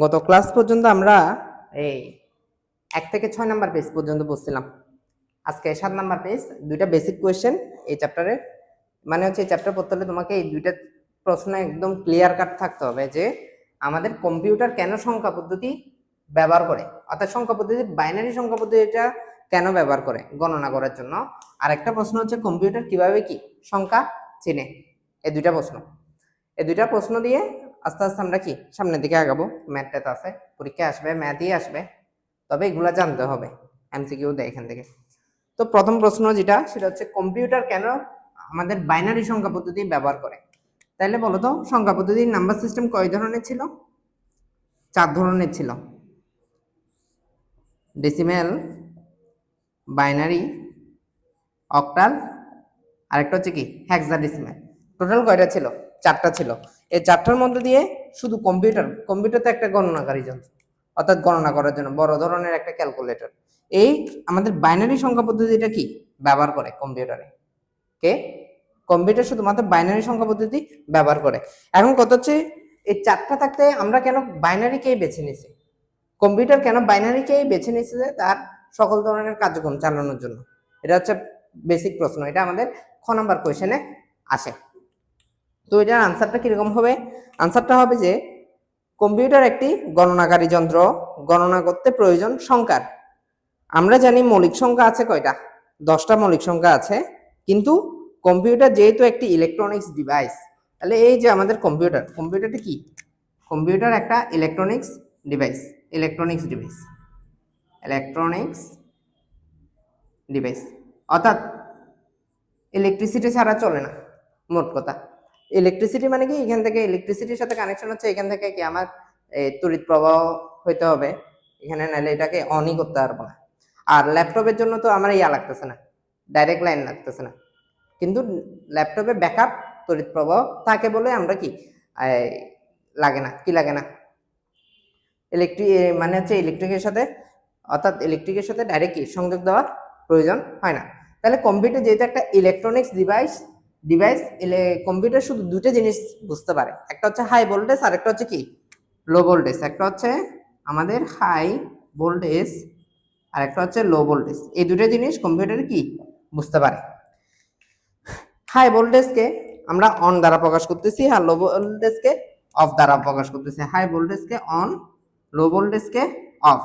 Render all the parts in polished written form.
গত ক্লাস পর্যন্ত আমরা এই 1 থেকে 6 নাম্বার পেজ পর্যন্ত বলছিলাম। আজকে 7 নাম্বার পেজ, দুইটা বেসিক কোয়েশ্চেন এই চ্যাপ্টারে। মানে হচ্ছে এই চ্যাপ্টার পড়তে হলে তোমাকে এই দুইটা প্রশ্ন একদম ক্লিয়ার কাট থাকতে হবে যে আমাদের কম্পিউটার কেন সংখ্যা পদ্ধতি ব্যবহার করে, অর্থাৎ সংখ্যা পদ্ধতি বাইনারি সংখ্যা পদ্ধতিটা কেন ব্যবহার করে গণনা করার জন্য। আর একটা প্রশ্ন হচ্ছে কম্পিউটার কিভাবে কি সংখ্যা চেনে। এই দুইটা প্রশ্ন দিয়ে আস্তে আস্তে আমরা কি সামনের দিকে আগাবো। ম্যাথটা তো আছে, পরীক্ষায় আসবে, ম্যাথই আসবে, তবে এগুলা জানতে হবে, এমসিকিউ দেয় এখান থেকে। তো প্রথম প্রশ্ন যেটা, সেটা হচ্ছে কম্পিউটার কেন আমাদের বাইনারি সংখ্যা পদ্ধতি ব্যবহার করে। তাইলে বলো তো, সংখ্যা পদ্ধতির নাম্বার সিস্টেম কয় ধরনের ছিল? 4 ধরনের ছিল। ডেসিমেল, বাইনারি, অক্টাল, আরেকটা হচ্ছে কি হেক্সাডেসিমেল। টোটাল কয়টা ছিল? 4টা ছিল। এই 4টার মধ্যে দিয়ে শুধু কম্পিউটার তো একটা গণনাকারী যন্ত্র, অর্থাৎ গণনা করার জন্য বড় ধরনের একটা ক্যালকুলেটর। এই আমাদের বাইনারি সংখ্যা পদ্ধতিটা কি ব্যবহার করে কম্পিউটারে। কম্পিউটার শুধুমাত্র বাইনারি সংখ্যা পদ্ধতি ব্যবহার করে। এখন কত হচ্ছে, এই 4টা থাকতে আমরা কেন বাইনারিকেই বেছে নিছি? কম্পিউটার কেন বাইনারিকেই বেছে নিছে তার সকল ধরনের কার্যক্রম চালানোর জন্য? এটা হচ্ছে বেসিক প্রশ্ন, এটা আমাদের খ নাম্বার কোয়েশ্চেনে আসে। তো এটার আনসারটা কিরকম হবে? আনসারটা হবে যে কম্পিউটার একটি গণনাকারী যন্ত্র, গণনা করতে প্রয়োজন সংখ্যার। আমরা জানি মৌলিক সংখ্যা আছে কয়টা? 10টা মৌলিক সংখ্যা আছে। কিন্তু কম্পিউটার যেহেতু একটি ইলেকট্রনিক্স ডিভাইস, তাহলে এই যে আমাদের কম্পিউটারটা কি? কম্পিউটার একটা ইলেকট্রনিক্স ডিভাইস, অর্থাৎ ইলেকট্রিসিটি ছাড়া চলে না। মোট কথা ইলেকট্রিসিটি মানে কি, এখান থেকে ইলেকট্রিসিটির সাথে কানেকশন হচ্ছে, এখান থেকে কি আমার তড়িৎ প্রবাহ হইতে হবে এখানে, নাহলে এটাকে অনই করতে পারবো না। আর ল্যাপটপের জন্য তো আমার লাগতেছে না, ডাইরেক্ট লাইন লাগতেছে না, কিন্তু ল্যাপটপে ব্যাকআপ তড়িৎ প্রবাহ থাকে বলে আমরা কি লাগে না মানে হচ্ছে ইলেকট্রিকের সাথে ডাইরেক্ট কি সংযোগ দেওয়া প্রয়োজন হয় না। তাহলে কম্পিউটার যেহেতু একটা ইলেকট্রনিক্স ডিভাইস, কম্পিউটার শুধু দুটো জিনিস বুঝতে পারে, একটা হচ্ছে হাই ভোল্টেজ আর একটা হচ্ছে কি লো ভোল্টেজ। একটা হচ্ছে আমাদের হাই ভোল্টেজ আর একটা হচ্ছে লো ভোল্টেজ। এই দুটো জিনিস কম্পিউটারে কি বুঝতে পারে। হাই ভোল্টেজকে আমরা অন দ্বারা প্রকাশ করতেছি, আর লো ভোল্টেজকে অফ দ্বারা প্রকাশ করতেছি। হাই ভোল্টেজকে অন, লো ভোল্টেজকে অফ।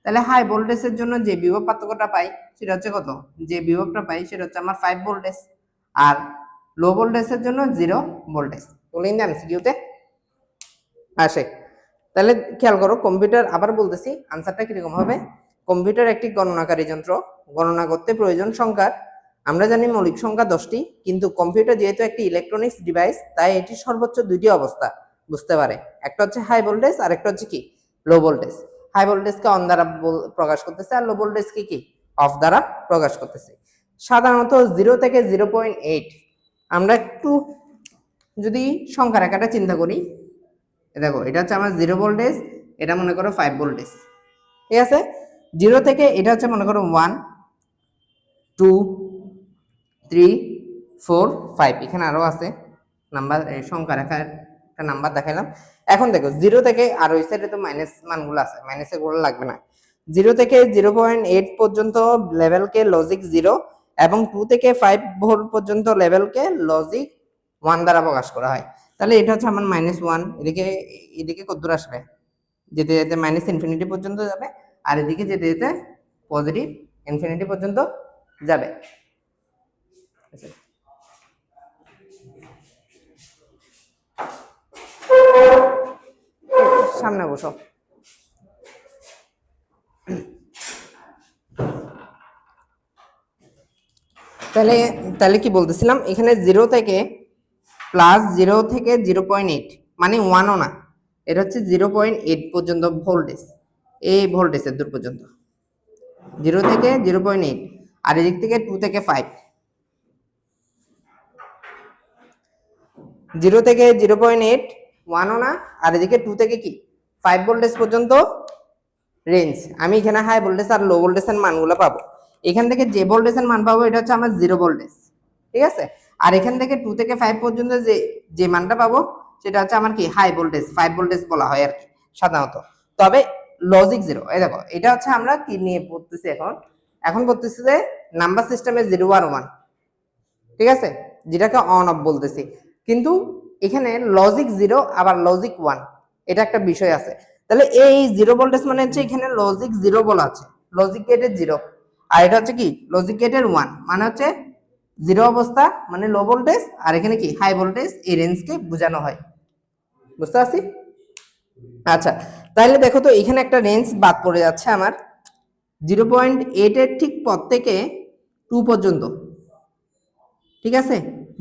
তাহলে হাই ভোল্টেজের জন্য যে বিভব পার্থক্যটা পাই সেটা হচ্ছে কত? যে বিভবটা পাই সেটা হচ্ছে আমার 5 ভোল্টেজ, আর লো ভোল্টেজের জন্য 0 ভোল্টেজ। বলে ইন এমসিকিউতে আসে। তাহলে খেয়াল করো, কম্পিউটার, আবার বলতেছি আনসারটা কিরকম হবে। কম্পিউটার একটি গণনাকারী যন্ত্র, গণনা করতে প্রয়োজন সংখ্যার। আমরা জানি মৌলিক সংখ্যা 10টি, কিন্তু কম্পিউটার যেহেতু একটি ইলেকট্রনিক্স ডিভাইস, তাই এটি সর্বোচ্চ 2টি অবস্থা বুঝতে পারে। একটা হচ্ছে হাই ভোল্টেজ আর একটা হচ্ছে কি লো ভোল্টেজ। হাই ভোল্টেজকে অন দ্বারা প্রকাশ করতেছে, আর লো ভোল্টেজকে কি অফ দ্বারা প্রকাশ করতেছে। সাধারণত 0 থেকে 0.8, আমরা একটু যদি সংখ্যা রেখাটা চিন্তা করি, দেখো এটা হচ্ছে আমার 0 ভোল্টেজ, এটা মনে করো 5 ভোল্টেজ, ঠিক আছে। 0 থেকে এটা হচ্ছে মনে করো 1 2 3 4 5, এখানে আরো আছে নাম্বার, সংখ্যা রেখার একটা নাম্বার দেখাইলাম। এখন দেখো 0 থেকে, আর ওই সাইডে তো মাইনাস মানগুলো আছে, মাইনাসের গুলো লাগবে না। 0 থেকে 0.8 পর্যন্ত লেভেলকে লজিক 0, এবং 2 থেকে 5 ভোল্ট পর্যন্ত লেভেলকে লজিক 1 দ্বারা প্রকাশ করা হয়। তাহলে এটা হচ্ছে আমার -1, এদিকে কত দূর আসবে? যেতে যেতে মাইনাস ইনফিনিটি পর্যন্ত যাবে, আর এদিকে যেতে যেতে পজিটিভ ইনফিনিটি পর্যন্ত যাবে। সামনে বসো। তাহলে কি বলতেছিলাম, এখানে 0 থেকে +0 থেকে 0.8 মানে 1ও না, এটা হচ্ছে 0.8 পর্যন্ত ভোল্টেজ, এই ভোল্টেজের দূর পর্যন্ত 0 থেকে 0.8, আর এদিক থেকে 2 থেকে 5। 0 থেকে 0.8 1ও না, আর এদিকে 2 থেকে কি 5 ভোল্টেজ পর্যন্ত রেঞ্জ। আমি এখানে হাই ভোল্টেজ আর লো ভোল্টেজের মানগুলো পাবো। এখান থেকে যে ভোল্টেজের মান পাবো এটা হচ্ছে আমার 0 ভোল্টেজ, ঠিক আছে। আর এখান থেকে 2 থেকে 5 পর্যন্ত যে মানটা পাবো সেটা হচ্ছে আমার কি হাই ভোল্টেজ, 5 ভোল্টেজ বলা হয় আর কি। সাধারণত। তবে লজিক জিরো, এই দেখো এটা হচ্ছে আমরা কি নিয়ে পড়তেছি এখন পড়তেছি যে নাম্বার সিস্টেমে 0 আর 1, ঠিক আছে, যেটাকে অন অফ বলতেছি। কিন্তু এখানে লজিক জিরো আবার লজিক 1 এটা একটা বিষয় আছে। তাহলে এই জিরো ভোল্টেজ মানে হচ্ছে এখানে লজিক জিরো বলা আছে, লজিক গেটের জিরো, আর এটা হচ্ছে কি লজিক গেটের 1 মানে হচ্ছে জিরো অবস্থা মানে লো ভোল্টেজ, আর এখানে কি হাই ভোল্টেজ, এই রেঞ্জকে বোঝানো হয়। বুঝতে পারছি? আচ্ছা, তাহলে দেখো তো এখানে একটা রেঞ্জ বাদ পড়ে যাচ্ছে আমার 0.8 এর ঠিক পর থেকে 2 পর্যন্ত, ঠিক আছে,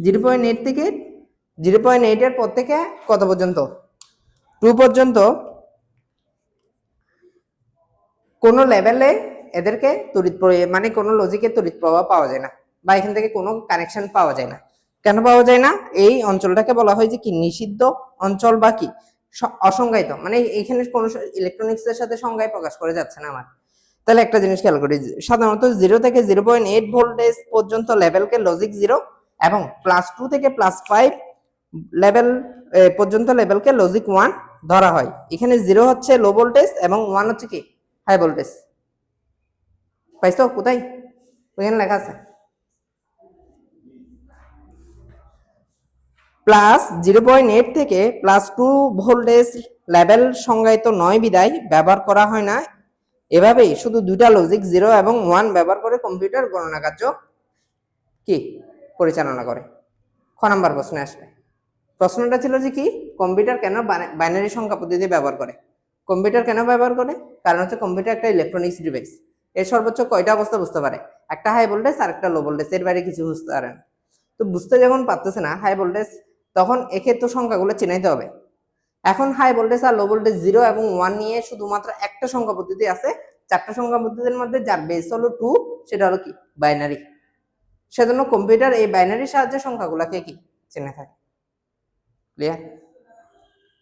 0.8 থেকে 0.8 এর পর থেকে কত পর্যন্ত 2 পর্যন্ত কোন লেভেলে এদেরকে তড়িৎ মানে কোন লজিকে তড়িৎ প্রবাহ পাওয়া যায় না, বা এখান থেকে কোনো কানেকশন পাওয়া যায় না। কেন পাওয়া যায় না? এই অঞ্চলটাকে বলা হয় যে কি নিষিদ্ধ অঞ্চল বা কি অসংজ্ঞায়িত, মানে এখানে কোন ইলেকট্রনিক্স এর সাথে সংজ্ঞায় প্রকাশ করে যাচ্ছে না আমার। তাহলে একটা জিনিস খেয়াল করি, সাধারণত 0 থেকে 0.8 ভোল্টেজ পর্যন্ত লেভেলকে লজিক 0 এবং +2 থেকে +5 লেভেল পর্যন্ত লেভেলকে লজিক 1 ধরা হয়। এখানে 0 হচ্ছে লো ভোল্টেজ এবং 1 হচ্ছে কি হাই ভোল্টেজ। পাইছো কোথায়? ওখানে লেখা আছে +0.8 থেকে +2 ভোল্টেজ লেভেল সংজ্ঞায়িত নয় বিদায় ব্যবহার করা হয় না। এভাবেই শুধু দুইটা লজিক 0 এবং 1 ব্যবহার করে কম্পিউটার গণনা কার্য কি পরিচালনা করে। খ নাম্বার প্রশ্নে আসবে। প্রশ্নটা ছিল যে কি কম্পিউটার কেন বাইনারি সংখ্যা পদ্ধতি ব্যবহার করে। কম্পিউটার কেন ব্যবহার করে? কারণ হচ্ছে কম্পিউটার একটা ইলেকট্রনিক্স ডিভাইস, এর সর্বোচ্চ কয়টা অবস্থা বুঝতে পারে? একটা হাই ভোল্টেজ আর একটা লো ভোল্টেজ, এর বাইরে কিছু বুঝতে পারে না। তো বুঝতে যখন পারতেছে না হাই ভোল্টেজ, তখন এক্ষেত্রে সংখ্যাগুলো চিনাইতে হবে। এখন হাই ভোল্টেজ আর লো ভোল্টেজ 0 এবং 1 নিয়ে শুধুমাত্র একটা সংখ্যা পদ্ধতি আছে, চারটা সংখ্যা পদ্ধতির মধ্যে যার বেস হলো 2, সেটা হলো কি বাইনারি। সেজন্য কম্পিউটার এই বাইনারির সাহায্যে সংখ্যাগুলোকে কি চিনে থাকে। ক্লিয়ার?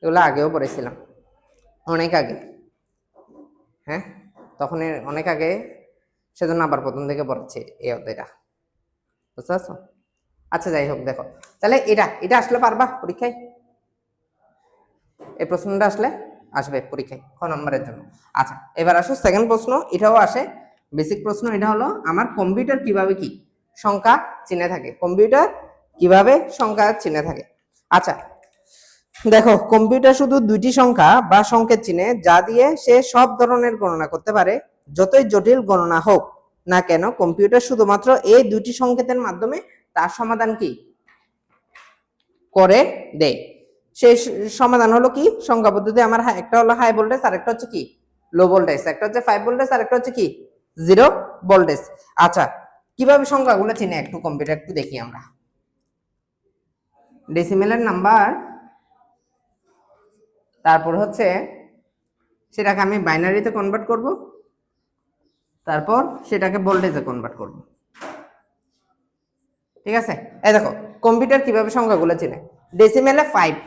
এগুলো আগেও পড়েছিলাম, অনেক আগে, হ্যাঁ তখন অনেক আগে, সেজন্য আবার প্রথম থেকে পড়াচ্ছি এই অধ্যায়টা। বুঝতে পারছো? আচ্ছা যাই হোক, দেখো তাহলে এটা আসলে পারবা পরীক্ষায়, এই প্রশ্নটা আসবে পরীক্ষায় খ নম্বরের জন্য। আচ্ছা এবার আসো সেকেন্ড প্রশ্ন, এটাও আসে বেসিক প্রশ্ন। এটা হলো আমার কম্পিউটার কিভাবে কি সংখ্যা চিনে থাকে, কম্পিউটার কিভাবে সংখ্যা চিনে থাকে। আচ্ছা দেখো, কম্পিউটার শুধু দুইটি সংখ্যা বা সংকেত চিনে, যা দিয়ে সে সব ধরনের গণনা করতে পারে। যতই জটিল গণনা হোক না কেন, কম্পিউটার শুধুমাত্র এই দুইটি সংকেতের মাধ্যমে তার সমাধান কি করে দেয়। সেই সমাধান হলো কি সংখ্যা পদ্ধতি আমার, একটা হলো হাই ভোল্টেজ আর একটা হচ্ছে কি লো ভোল্টেজ, একটা হচ্ছে 5 ভোল্টেজ আর একটা হচ্ছে কি 0 ভোল্টেজ। আচ্ছা কিভাবে সংখ্যাগুলো চিনে একটু কম্পিউটার একটু দেখি আমরা। ডেসিমেলের নাম্বার, তারপর হচ্ছে সেটাকে আমি বাইনারিতে কনভার্ট করব, তারপর সেটাকে ভোল্টেজে কনভার্ট করব। ঠিক আছে, এই দেখো কম্পিউটার কিভাবে সংখ্যাগুলো চিনে। ডেসিমেলে 5,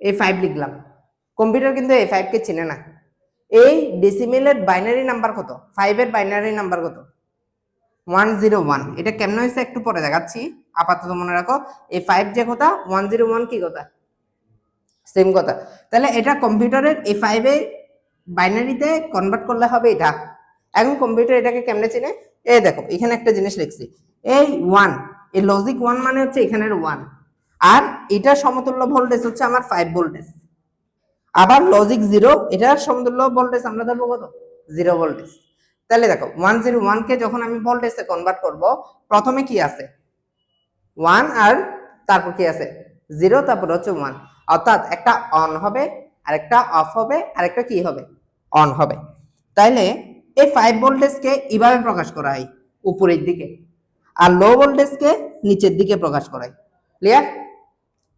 এই 5 লিখলাম, কম্পিউটার কিন্তু এই 5 কে চিনে না। এই ডেসিমেলের বাইনারি নাম্বার কত? 5 এর বাইনারি নাম্বার কত? 101। এটা কেমন হয়েছে একটু পরে দেখাচ্ছি, আপাতত মনে রাখো এই 5 যে কথা, 101 কি কথা? সেম কথা। তাহলে এটা কম্পিউটারের এই 5 এ বাইনারিতে কনভার্ট করলে হবে এটা। এখন কম্পিউটার এটাকে কেমনে চিনে? এই দেখো এখানে একটা জিনিস লিখছি, এই 1, এই লজিক 1 মানে হচ্ছে এখানের 1, আর এটা সমতুল্য ভোল্টেজ হচ্ছে আমার 5 ভোল্টেজ। আবার লজিক 0, এটার সমতুল্য ভোল্টেজ আমরা ধরবো কত? 0 ভোল্টেজ। তাহলে দেখো 101 কে যখন আমি ভোল্টেজে কনভার্ট করব, প্রথমে কি আছে 1, আর তারপর কি আছে 0, তারপর হচ্ছে 1, অর্থাৎ একটা অন হবে, আরেকটা অফ হবে, আরেকটা কি হবে অন হবে। তাইলে এই 5 ভোল্টেজকে এইভাবে প্রকাশ করা হয় উপরের দিকে, আর লো ভোল্টেজকে নিচের দিকে প্রকাশ করা হয়। ক্লিয়ার?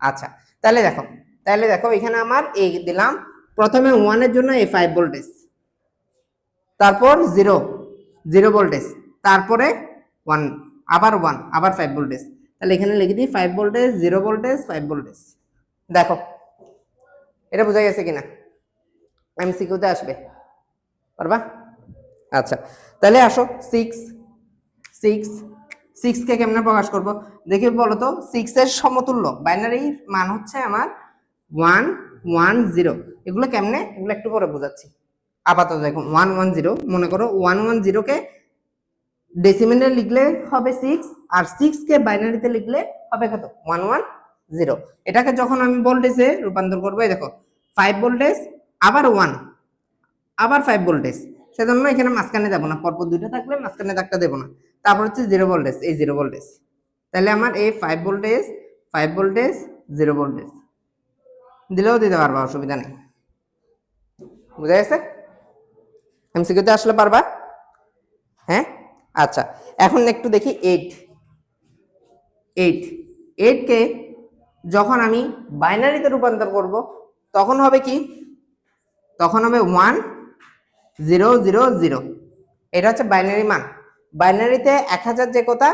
আচ্ছা তাহলে দেখো এখানে আমার এই দিলাম, প্রথমে 1 এর জন্য এই 5 ভোল্টেজ, তারপর 0 ভোল্টেজ, তারপরে 1, আবার 1, আবার 5 ভোল্টেজ। তাহলে এখানে লিখে দিই 5 ভোল্টেজ 0 ভোল্টেজ 5 ভোল্টেজ। দেখো এটা বোঝা গেছে কিনা? এমসিকিউতে আসবে, পারবা? আচ্ছা তাহলে আসো 6 কে কেমনে প্রকাশ করব দেখি বলো তো। 6 এর সমতুল্য বাইনারি মান হচ্ছে আমার 1 1 0, এগুলো কেমনে, এগুলো একটু পরে বোঝাচ্ছি। আপাতত দেখো 110, মনে করো 110 কে ডেসিমেলে লিখলে হবে 6, আর 6 কে বাইনারিতে লিখলে হবে কত, 110। এটাকে যখন আমি ভোল্টেজে রূপান্তর করবো, এই দেখো 5 ভোল্টেজ আবার 1 আবার 5 ভোল্টেজ, সেজন্য এখানে মাঝখানে যাবো না, পরপর দুইটা থাকলে মাঝখানে দাগটা দেবো না। তারপর হচ্ছে 0 ভোল্টেজ, এই 0 ভোল্টেজ, তাহলে আমার এই 5 ভোল্টেজ 5 ভোল্টেজ 0 ভোল্টেজ দিলেও দিতে পারবা, অসুবিধা নেই। বুঝা গেছে? এমসিকিউতে আসলে পারবা? হ্যাঁ, আচ্ছা। এখন একটু দেখি 8 কে যখন আমি বাইনারিতে রূপান্তর করব তখন হবে কি, তখন হবে 1000। এটা হচ্ছে বাইনারি মান। বাইনারিতে 1000 যে কথা,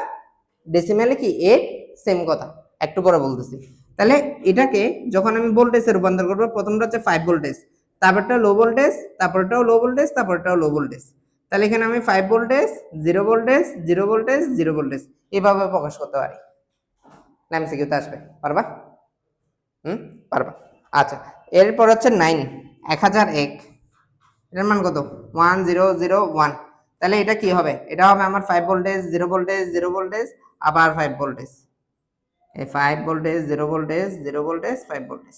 ডেসিমেলে কি 8, সেম কথা, একটু পরে বলতেছি। তাহলে এটাকে যখন আমি ভোল্টেজে রূপান্তর করব, প্রথমটা হচ্ছে 5 ভোল্টেজ, তারপরটা লো ভোল্টেজ, তারপরটাও লো ভোল্টেজ, তারপরটাও লো ভোল্টেজ। তাহলে এখানে আমি 5 ভোল্টেজ 0 ভোল্টেজ 0 ভোল্টেজ 0 ভোল্টেজ এভাবে প্রকাশ করতে পারি। এমসিকিউতে আসবে, পারবা? পারবা। আচ্ছা, এরপর হচ্ছে 9, 1001, এটার মান কত, 1001। তাহলে এটা কি হবে, এটা হবে আমার 5 ভোল্টেজ 0 ভোল্টেজ 0 ভোল্টেজ আবার 5 ভোল্টেজ, এই 5 ভোল্টেজ 0 ভোল্টেজ 0 ভোল্টেজ 5 ভোল্টেজ।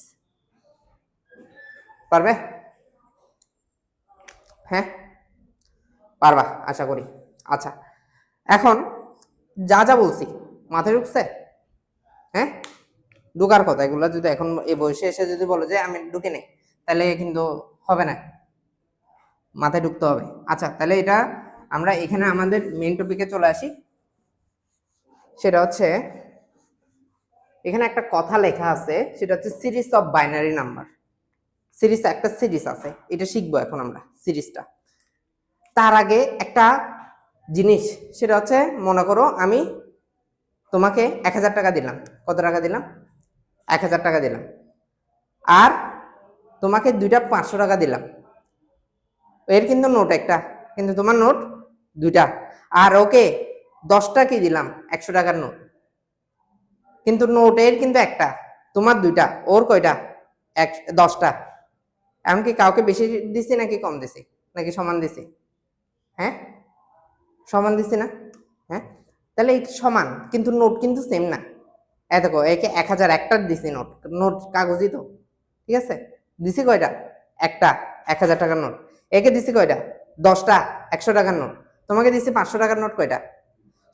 পারবে? হ্যাঁ, পারবা আশা করি। আচ্ছা, এখন যা যা বলছি মাথায় ঢুকছে? হ্যাঁ, ঢুকার কথা। এগুলো যদি এখন এই বয়সে এসে যদি বলো যে আমি ঢুকে নেই, তাহলে কিন্তু হবে না, মাথায় ঢুকতে হবে। আচ্ছা, তাহলে এটা আমরা এখানে আমাদের মেইন টপিকে চলে আসি। সেটা হচ্ছে এখানে একটা কথা লেখা আছে, সেটা হচ্ছে series of binary number. Series, একটা সিরিজ আছে, এটা শিখবো এখন আমরা সিরিজটা। তার আগে একটা জিনিস, সেটা হচ্ছে মনে করো আমি তোমাকে 1000 টাকা দিলাম। কত টাকা দিলাম? 1000 টাকা দিলাম। আর তোমাকে দুইটা 500 টাকা দিলাম। এর কিন্তু নোট একটা, কিন্তু তোমার নোট দুইটা। আর ওকে 10টা কি দিলাম, 100 টাকার নোট, কিন্তু নোট এর কিন্তু একটা, তোমার দুইটা, ওর কয়টা, 10টা। এমনকি কাউকে বেশি দিছি নাকি কম দিছি, নাকি সমান দিছি? হ্যাঁ, সমান দিছি না? হ্যাঁ, তাহলে এই সমান, কিন্তু নোট কিন্তু সেম না। দেখো, একে 1000 একটা দিছি, নোট নোট কাগজই তো, ঠিক আছে? দিছি কয়টা, একটা 1000 টাকার নোট। একে দিছি কয়টা, 10টা 100 টাকার নোট। তোমাকে দিছি 500 টাকার নোট কয়টা?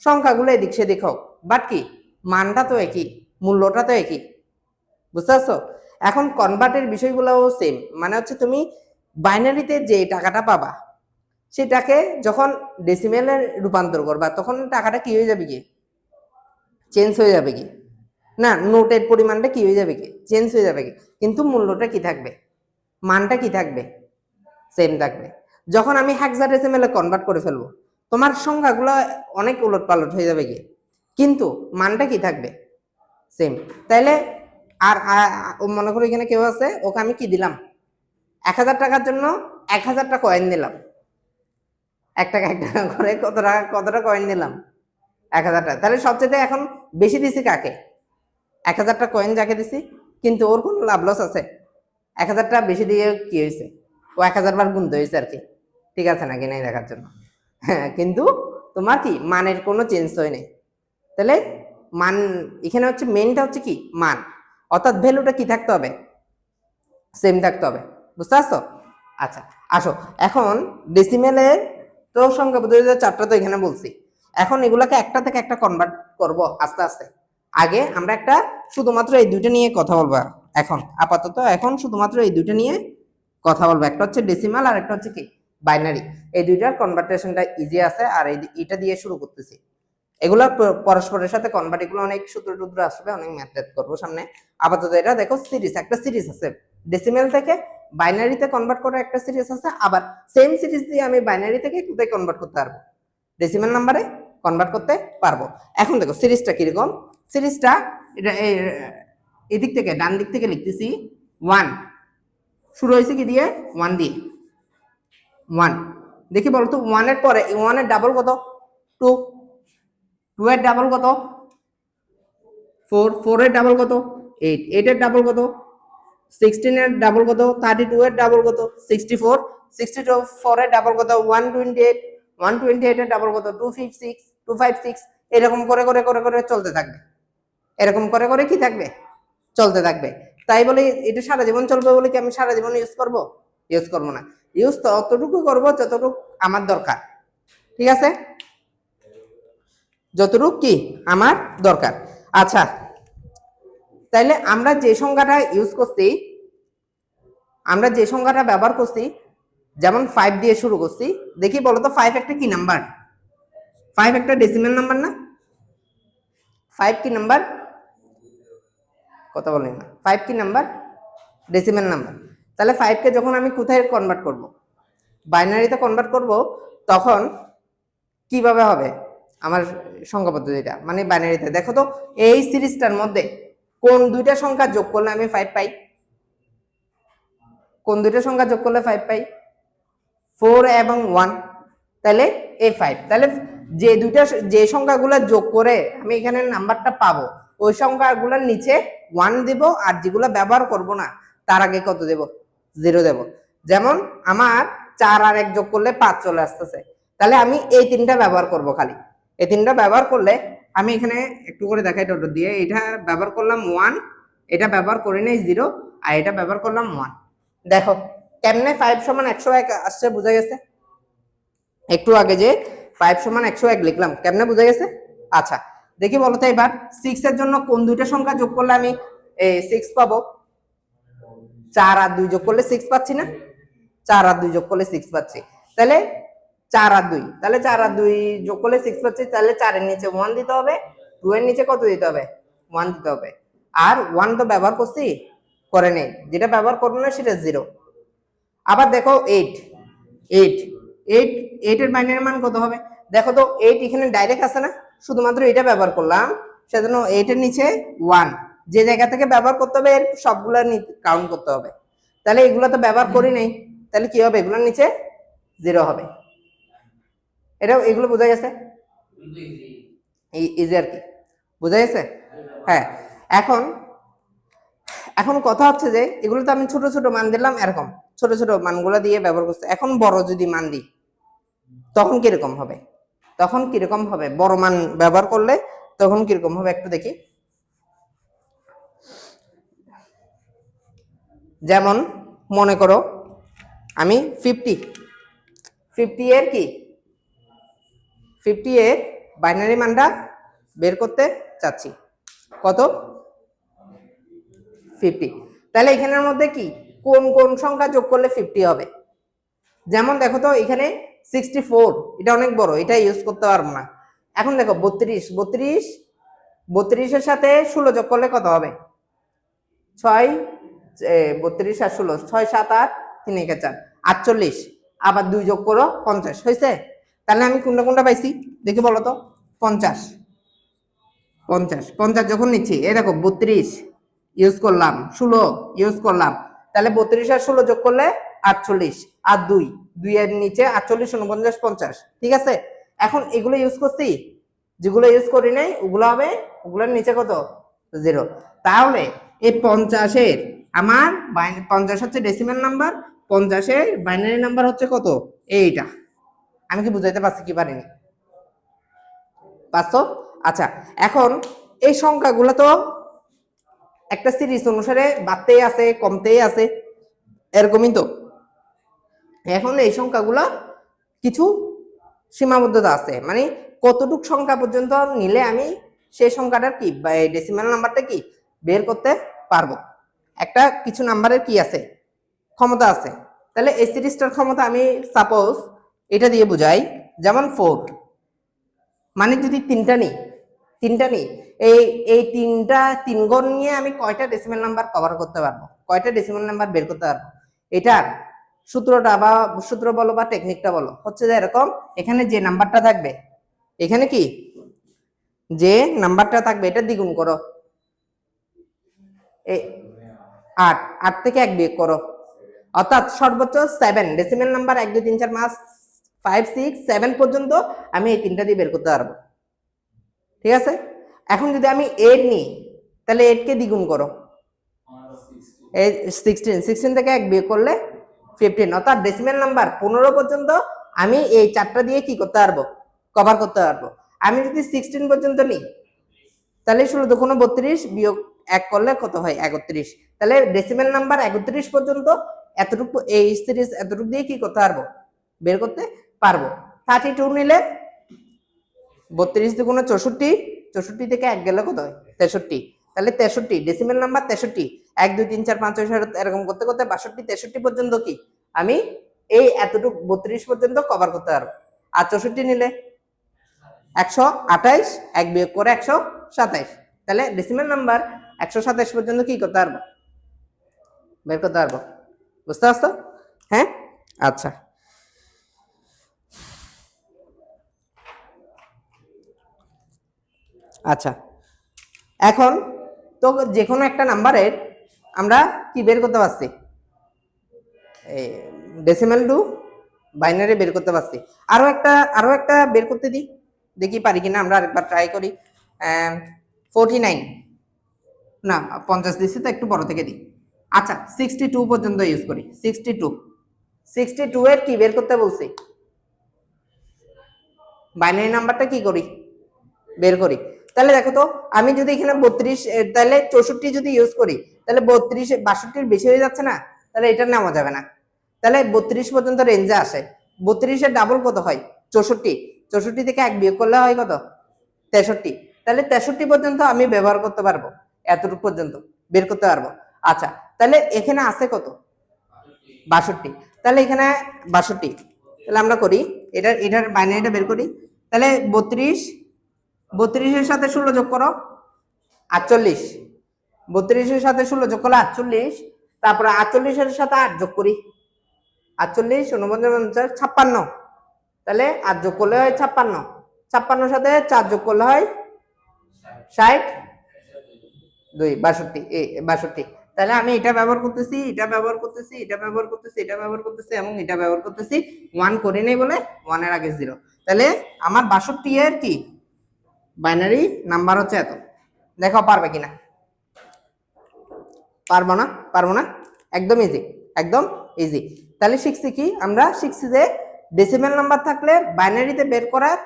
সংখ্যাগুলো এদিক সেদিক হোক, বাট কি মানটা তো একই, মূল্যটা তো একই। বুঝতে পারছো? এখন কনভার্টের বিষয়গুলোও সেম, মানে হচ্ছে তুমি বাইনারিতে যে টাকাটা পাবা, সেটাকে যখন ডেসিমেলে রূপান্তর করবা, তখন টাকাটা কি হয়ে যাবে, কি চেঞ্জ হয়ে যাবে কি না, নোটের পরিমাণটা কি হয়ে যাবে, কি চেঞ্জ হয়ে যাবে কি, কিন্তু মূল্যটা কি থাকবে, মানটা কি থাকবে, সেম থাকবে। যখন আমি হেক্সাডেসিমেলে কনভার্ট করে ফেলবো, তোমার সংখ্যাগুলো অনেক উলট পালট হয়ে যাবে, কি কিন্তু মানটা কি থাকবে, সেম। তাইলে আর মনে করো এখানে কেউ আছে, ওকে আমি কি দিলাম, 1000 টাকার জন্য 1000টা কয়েন দিলাম, 1 টাকা 1 টাকা করে কতটা কয়েন দিলাম, 1000 টাকা। তাহলে সবচেয়ে এখন বেশি দিছি কাকে, 1000টা কয়েন যাকে দিছি, কিন্তু ওর কোনো লাভ লস আছে? 1000টা বেশি দিয়ে কি হয়েছে, ও 1000 বার গুনতে হয়েছে আর কি, ঠিক আছে নাকি নাই দেখার জন্য। হ্যাঁ, কিন্তু তোমার কি মানের কোনো চেঞ্জ হয় নাই। তাহলে মান এখানে হচ্ছে মেনটা হচ্ছে কি মান, অর্থাৎ ভ্যালুটা কি থাকতে হবে, সেম থাকতে হবে। বুঝতে পারছো? আচ্ছা, আসো এখন ডেসিমেলের তো সংখ্যা পদ্ধতিতে 4টা তো এখানে বলছি। এখন এগুলাকে একটা থেকে একটা কনভার্ট করব আস্তে আস্তে। আগে আমরা একটা শুধুমাত্র এই দুইটা নিয়ে কথা বলবো। এখন আপাতত এখন শুধুমাত্র এই দুইটা নিয়ে কথা বলবো, একটা হচ্ছে ডেসিমাল আর একটা হচ্ছে কি বাইনারি। এই দুইটার কনভার্টেশনটা ইজি আছে, আর এটা দিয়ে শুরু করতেছি। এগুলো পরস্পরের সাথে কনভার্ট, এগুলো অনেক সূত্র টুত্র আসবে, অনেক ম্যাথ করবো সামনে। আপাতত এটা দেখো সিরিজ, একটা সিরিজ আছে ডেসিমেল থেকে বাইনারিতে কনভার্ট করা, একটা সিরিজ আছে। আবার সেম সিরিজ দিয়ে আমি বাইনারি থেকে কোথায় কনভার্ট করতে পারবো, ডেসিমেল নাম্বারে কনভার্ট করতে পারবো। এখন দেখো সিরিজটা কিরকম, সিরিজটা এটা এদিক থেকে ডান দিক থেকে লিখতেছি 1, শুরু হয়েছে কি দিয়ে, 1 দিয়ে। 1 দেখি বলতো, 1 এর পরে 1 এর ডাবল কত, 2, 2 এর ডাবল কত, 4, 4 এর ডাবল কত, 8, 8 এর ডাবল কত, 16 এর ডাবল কত, 32 এর ডাবল কত, 64, 64 এর ডাবল কত, 128, 128 এর ডাবল কত, 256, 256, এরকম করে করে করে করে চলতে থাকবে, এরকম করে করে কি থাকবে, চলতে থাকবে। তাই বলে এটা সারা জীবন চলবে বলে কি আমি সারা জীবন ইউজ করব? ইউজ করব না, ইউজ ততটুকু করব যতটুকু আমার দরকার, ঠিক আছে, যতটুকু কি আমার দরকার। আচ্ছা, তাইলে আমরা যে সংখ্যাটা ইউজ করছি, আমরা যে সংখ্যাটা ব্যবহার করছি, যেমন 5 দিয়ে শুরু করছি, দেখি বলো তো 5 একটা কি নাম্বার? 5 একটা ডেসিমেল নাম্বার না? 5 কি নাম্বার? কথা বলেন না। 5 কি নাম্বার? Decimal number. তাহলে 5 কে যখন আমি কোথায় কনভার্ট করব, বাইনারিতে কনভার্ট করব, তখন কিভাবে হবে আমার সংখ্যা পদ্ধতিটা, মানে বাইনারিতে? দেখো তো এই সিরিজটার মধ্যে কোন দুইটা সংখ্যা যোগ করলে আমি 5 পাই? কোন দুইটা সংখ্যা যোগ করলে 5 পাই? 4 এবং 1। তাহলে এই 5, তাহলে যে সংখ্যাগুলো যোগ করে আমি এখানে নাম্বারটা পাবো, ওই সংখ্যাগুলোর নিচে 1 দেব, আর যেগুলো ব্যবহার করব না তার আগে কত দেব? 0 দেব। যেমন আমার 4 আর 1 যোগ করলে 5 চলে আসতেছে, তাহলে আমি এই তিনটা ব্যবহার করব খালি। এই তিনটা ব্যবহার করলে আমি এখানে একটু করে দেখাই ডট দিয়ে, এটা ব্যবহার করলাম 1, এটা ব্যবহার করি নাই 0, আর এটা ব্যবহার করলাম 1। দেখো কেমনে 5 সমান 101 আসছে, বোঝা গেছে? একটু আগে যে 5 সমান 101 লিখলাম, কেমনে বোঝা গেছে? আচ্ছা, দেখি বলো তো এবার 6 এর জন্য কোন দুইটা সংখ্যা যোগ করলে আমি 6 পাবো? 4 আর 2 যোগ করলে 6 পাচ্ছি না? 4 আর 2 যোগ করলে 6 পাচ্ছি, তাহলে 4 আর 2, তাহলে 4 আর 2 যোগ করলে 6 পাচ্ছি, তাহলে 4 এর নিচে 1 দিতে হবে, 2 এর নিচে কত দিতে হবে? 1 দিতে হবে। আর 1 তো ব্যবহার করছি, করে নেই, যেটা ব্যবহার করবো না সেটা 0। আবার দেখো 8, 8, 8, 8 এর বাইনারি মান কত হবে? দেখো তো 8 এখানে ডাইরেক্ট আছে না, শুধুমাত্র এটা ব্যবহার করলাম, সেজন্য 8 এর নিচে 1, যে জায়গা থেকে ব্যবহার করতে হবে এর সবগুলা কাউন্ট করতে হবে। তাহলে এগুলো তো ব্যবহার করি নাই, তাহলে কি হবে? এগুলোর নিচে 0 হবে। এগুলো বোঝা গেছে? ইজি আর কি, বোঝা গেছে? হ্যাঁ। এখন এখন কথা হচ্ছে যে এগুলো তো আমি ছোট ছোট মান দিলাম, এরকম ছোট ছোট মানগুলো দিয়ে ব্যবহার করছি। এখন বড় যদি মান দিই তখন কিরকম হবে? তখন কিরকম হবে বড় মান ব্যবহার করলে? তখন কিরকম হবে একটু দেখি। যেমন মনে করো আমি 50 এর কি 50 এর বাইনারি মানটা বের করতে চাচ্ছি, কত? 50। তাহলে এখানের মধ্যে কি কোন কোন সংখ্যা যোগ করলে 50 হবে? যেমন দেখো তো এখানে 64, এটা অনেক বড়, এটা ইউজ করতে পারবো না। এখন দেখো 32, 32 এর সাথে 16 যোগ করলে কত হবে? 6, 32 আর 16, 6, 7, 8, 3 একে 4, 48, আবার 2 যোগ করো 50 হয়েছে। তাহলে আমি কোনটা কোনটা পাইছি দেখি বলো তো? 50, 50, 50 যখন নিচ্ছি, এই দেখো 32 ইউজ করলাম, 16 ইউজ করলাম, তাহলে 32 আর 16 যোগ করলে 48, আর 2 এর নিচে 48, 49, 50, ঠিক আছে। এখন এগুলো ইউজ করছি, যেগুলো ইউজ করি নাই ওগুলো হবে, ওগুলোর নিচে কত? 0। তাহলে এই 50 এর আমার 50 হচ্ছে ডেসিমাল নাম্বার, 50 এর বাইনারি নাম্বার হচ্ছে কত? এইটা। আমি কি বুঝাইতে পারছি কি পারিনি? পারছো? আচ্ছা, এখন এই সংখ্যাগুলো তো একটা সিরিজ অনুসারে বাড়তেই আছে কমতেই আছে, এরকমই তো। এখন এই সংখ্যাগুলো কিছু সীমাবদ্ধতা আছে, মানে কতটুক সংখ্যা পর্যন্ত নিলে আমি সেই সংখ্যাটার কি ডেসিমাল নাম্বারটা কি বের করতে পারবো, একটা কিছু নাম্বারের কি আছে, ক্ষমতা আছে। তাহলে এই সিরিজটার ক্ষমতা আমি সাপোজ এটা দিয়ে বুঝাই, যেমন 4, মানে যদি তিনটা নিই, এই তিন গণ নিয়ে আমি কয়টা ডেসিমাল নাম্বার কভার করতে পারবো, কয়টা ডেসিমাল নাম্বার বের করতে পারবো? এটার সূত্রটা বা সূত্র বলো বা টেকনিকটা বলো হচ্ছে যে এরকম, এখানে যে নাম্বারটা থাকবে, এখানে কি যে নাম্বারটা থাকবে এটা দ্বিগুণ করো, 8, 8 থেকে 1 বিয়োগ করো, অর্থাৎ সর্বোচ্চ 7 ডেসিমাল নাম্বার 1, 2, 3, 4, 5, 6, 7 পর্যন্ত আমি এই তিনটা দিয়ে বের করতে পারবো, ঠিক আছে। এখন যদি আমি 8 নিই, তাহলে 8 কে দ্বিগুণ করো, এই 16 থেকে 1 বিয়োগ করলে 15, অর্থাৎ ডেসিমেল নাম্বার 15 পর্যন্ত আমি এই চারটা দিয়ে কি করতে পারবো, কভার করতে পারবো। আমি যদি 16 পর্যন্ত নিই তাহলে 16 দুগুণ 32 বিয়োগ 1 করলে কত হয় 31। তাহলে ডেসিমেল নাম্বার 31 পর্যন্ত এতটুকু এই সিরিজ এতটুকু দিয়ে কি করতে পারবো, বের করতে পারবো। 32 নিলে 32 দুগুণ 64, 64 থেকে 1 গেলে কত হয় 63। তাহলে 63 ডেসিমেল নাম্বার 63, 1 2 3 4 5 6 7 এরকম করতে করতে 62 63 পর্যন্ত কি আমি এই এতটুকু 32 পর্যন্ত কভার করতে পারবো। আর 64 নিলে 128, 1 বিয়োগ করে 127, তাহলে ডেসিমেল নাম্বার 127 পর্যন্ত কি করতে পারবো, বের করতে পারবো। বুঝতে পারছো? হ্যাঁ, আচ্ছা। আচ্ছা, এখন তো যে কোনো একটা নাম্বারের আমরা কি বের করতে পারছি, ডেসিমেল টু বাইনারি বের করতে পারছি। আরো একটা বের করতে দিই, দেখি পারি কিনা, আমরা আরেকবার ট্রাই করি। 49 না 50 দিচ্ছি তো একটু বড় থেকে দিই। আচ্ছা 62 পর্যন্ত ইউজ করি। 62 এর কি বের করতে বলছি, বাইনারি নাম্বারটা কি করি, বের করি। তাহলে দেখো তো আমি যদি এখানে 32 তাহলে 64 যদি ইউজ করি তাহলে 32 62 বেশি হয়ে যাচ্ছে না, তাহলে এটা নেওয়া যাবে না। তাহলে 32 পর্যন্ত রেঞ্জে আসে। 32 এর ডাবল কত হয় 64, 64 থেকে 1 বিয়োগ করলে হয় কত 63। তাহলে 63 পর্যন্ত আমি ব্যবহার করতে পারবো, এতটুকু পর্যন্ত বের করতে পারবো। আচ্ছা তাহলে এখানে আছে কত 62, তাহলে এখানে 62, তাহলে আমরা করি এটার বাইনারিটা বের করি। তাহলে 32 এর সাথে 16 যোগ করো 48, 32 এর সাথে 16 যোগ করলে 48, তারপরে 48 এর সাথে 8 যোগ করি 48 49 56, তাহলে 8 যোগ করলে হয় 56, 56 সাথে 4 যোগ করলে হয় 60, 2 62। তাহলে আমি এটা ব্যবহার করতেছি, এটা ব্যবহার করতেছি, এটা ব্যবহার করতেছি, এটা ব্যবহার করতেছি এবং এটা ব্যবহার করতেছি। 1 করে নেই বলে 1 এর আগে 0। তাহলে আমার 62 এর কি বাইনারি নাম্বার হচ্ছে এত। দেখো পারবে কিনা, পারবো না, পারবো না, একদম ইজি, একদম ইজি। তাহলে শিখছি কি, আমরা শিখছি যে ডেসিমেল নাম্বার থাকলে বাইনারিতে বের করার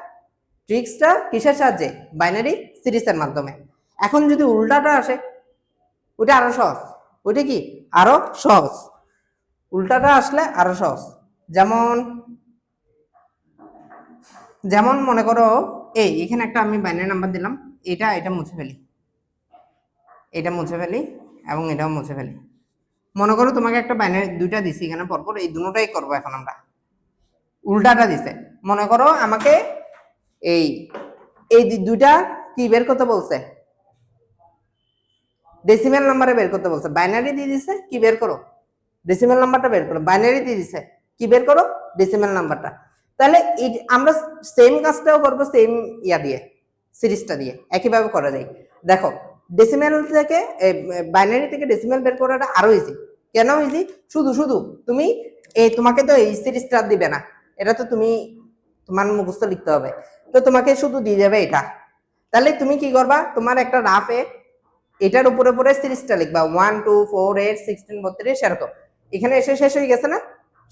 ট্রিক্সটা কিসের সাহায্যে, বাইনারি সিরিজের মাধ্যমে। এখন যদি উল্টাটা আসে ওটা আরো সহজ, ওইটা কি আরো সহজ, উল্টাটা আসলে আরো সহজ। যেমন মনে করো এখানে একটা আমি বাইনারি নাম্বার দিলাম, এটা মুছে ফেলি, এটা মুছে ফেলি এবং এটাও মুছে ফেলি। মনে করো তোমাকে একটা বাইনারি দুইটা দিছি এখানে পরপর, এই দুটোটাই করবো এখন আমরা। উল্টাটা দিছে, মনে করো আমাকে এই দুইটা কি বের করতে বলছে, ডেসিমেল নাম্বারে বের করতে বলছে। বাইনারি দিয়ে দিছে কি বের করো, ডেসিমেল নাম্বারটা বের করো। বাইনারি দিয়ে দিছে কি বের করো, ডেসিমেল নাম্বারটা। তাহলে আমরা সেম কাজটাও করবো, সেম ইয়া দিয়ে, সিরিজটা দিয়ে একইভাবে করা যায়। দেখো ডেসিমেল থেকে বাইনারি থেকে ডেসিমেল বের করাটা আরো ইজি। কেন ইজি, শুধু তুমি তোমাকে তো এই সিরিজটা দিবে না, এটা তো তুমি তোমার মুখস্থ লিখতে হবে, তো তোমাকে শুধু দিয়ে যাবে এটা। তাহলে তুমি কি করবা, তোমার একটা রাফে এটার উপরে উপরে সিরিজটা লিখবা 1 2 4 8 16 32 এরকম। এখানে এসে শেষ হয়ে গেছে না,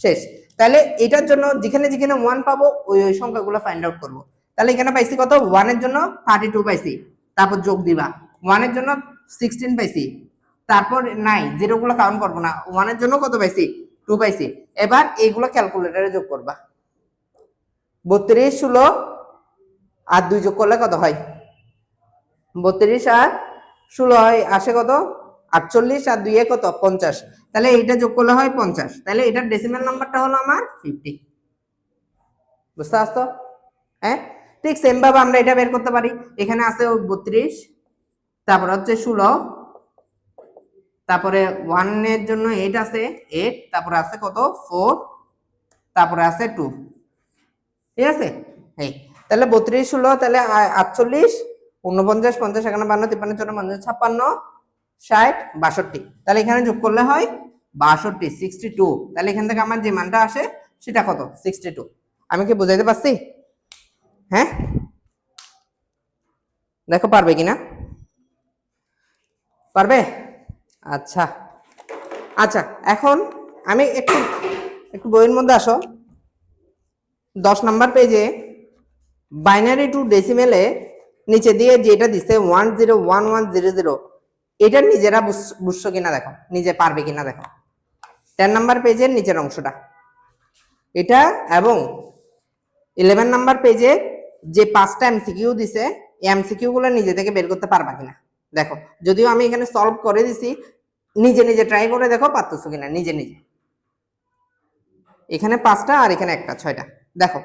শেষ। তাহলে এটার জন্য যেখানে যেখানে 1 পাবো ওই সংখ্যাগুলো ফাইন্ড আউট করবো। তাহলে এখানে পাইছি কত, 1 এর জন্য 32 পাইছি, তারপর যোগ দিবা। 1 এর জন্য 16 পাইছি, তারপর নাই, জিরো গুলো কাউন্ট করবো না। 1 এর জন্য কত পাইছি, 2 পাইছি। এবার এইগুলো ক্যালকুলেটরে যোগ করবা। 32 16 আর 2 যোগ করলে কত হয়, 32 আর 16 হয় আসে কত 48, আর 2 এ কত 50। তাহলে এইটা যোগ করলে হয় 50। তাহলে এটার ডেসিমেল নাম্বারটা হলো আমার 50। বুঝতে পারছো? হ্যাঁ, ঠিক সেম ভাবে আমরা এটা বের করতে পারি। এখানে আছে 32, তারপর হচ্ছে 16, তারপরে 1 এর জন্য 8 আছে 8, তারপরে আছে কত 4, তারপরে আছে 2। ঠিক আছে, এই তাহলে 32 16, তাহলে 48 49 50 51 52 53 54 55 60 62। তাহলে এখানে যোগ করলে হয় 62 62। তাহলে এখান থেকে আমার যে মানটা আসে সেটা কত 62। আমি কি বুঝাইতে পারছি? হ্যাঁ, দেখো পারবে কিনা, পারবে? আচ্ছা আচ্ছা, এখন আমি একটু একটু বইয়ের মধ্যে আসো। 10 নাম্বার পেজে বাইনারি টু ডেসিমেলে নিচে দিয়ে যেটা দিছে 101100, এটা নিজেরা বুঝছো কিনা দেখো, নিজে পারবে কিনা দেখো। 10 নাম্বার পেজের নিচের অংশটা এটা, এবং 11 নাম্বার পেজে যে 5টা এমসিকিউ দিছে, এই এমসিকিউ গুলো নিজে থেকে বের করতে পারবা কিনা দেখো। যদিও আমি এখানে সলভ করে দিছি, নিজে নিজে ট্রাই করে দেখো পারতেছো কিনা নিজে নিজে। এখানে 5টা আর এখানে একটা, 6টা দেখো।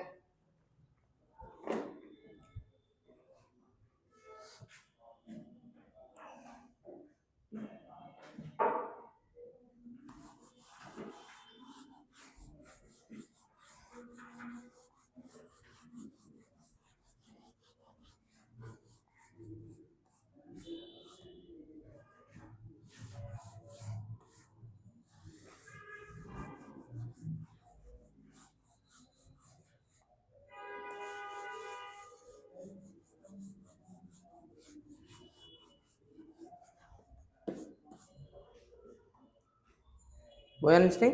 বই আনিস নি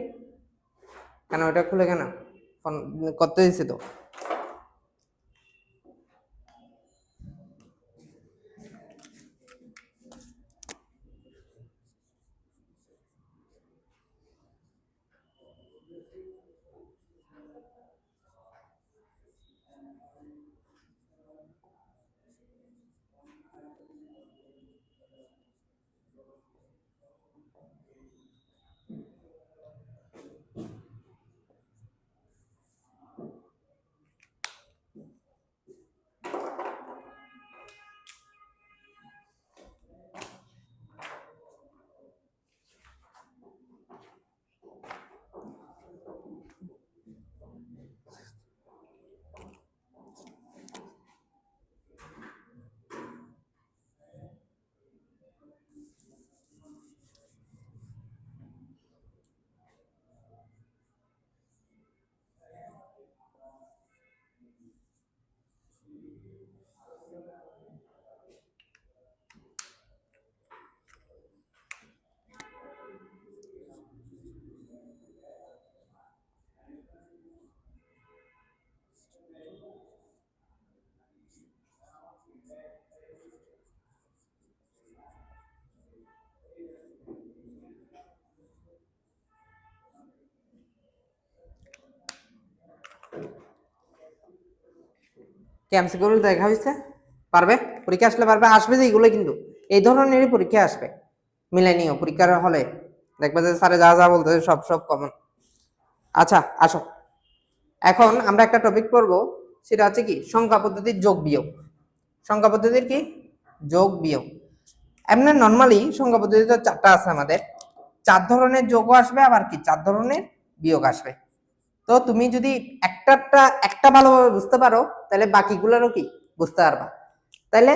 কেন? ওটা খুলে কেন ফোন করতে দিছি তো। এমসিকিউ গুলো দেখা হয়েছে, পারবে? পরীক্ষা আসলে পারবে, আসবে যে এগুলো, কিন্তু এই ধরনেরই পরীক্ষা আসবে। মিলাই নিও পরীক্ষার হলে, দেখবে যে স্যারে যা যা বলতেছে সব সব কমন। আচ্ছা আসো, এখন আমরা একটা টপিক পড়বো, সেটা হচ্ছে কি সংখ্যা পদ্ধতির যোগ বিয়োগ। সংখ্যা পদ্ধতির কি যোগ বিয়োগ। এমনি নর্মালি সংখ্যা পদ্ধতি তো 4টা আছে আমাদের, 4 ধরনের যোগও আসবে, আবার কি 4 ধরনের বিয়োগ আসবে। তো তুমি যদি একটা ভালোভাবে বুঝতে পারো, তাহলে বাকিগুলোরও কি বুঝতে পারবা। তাহলে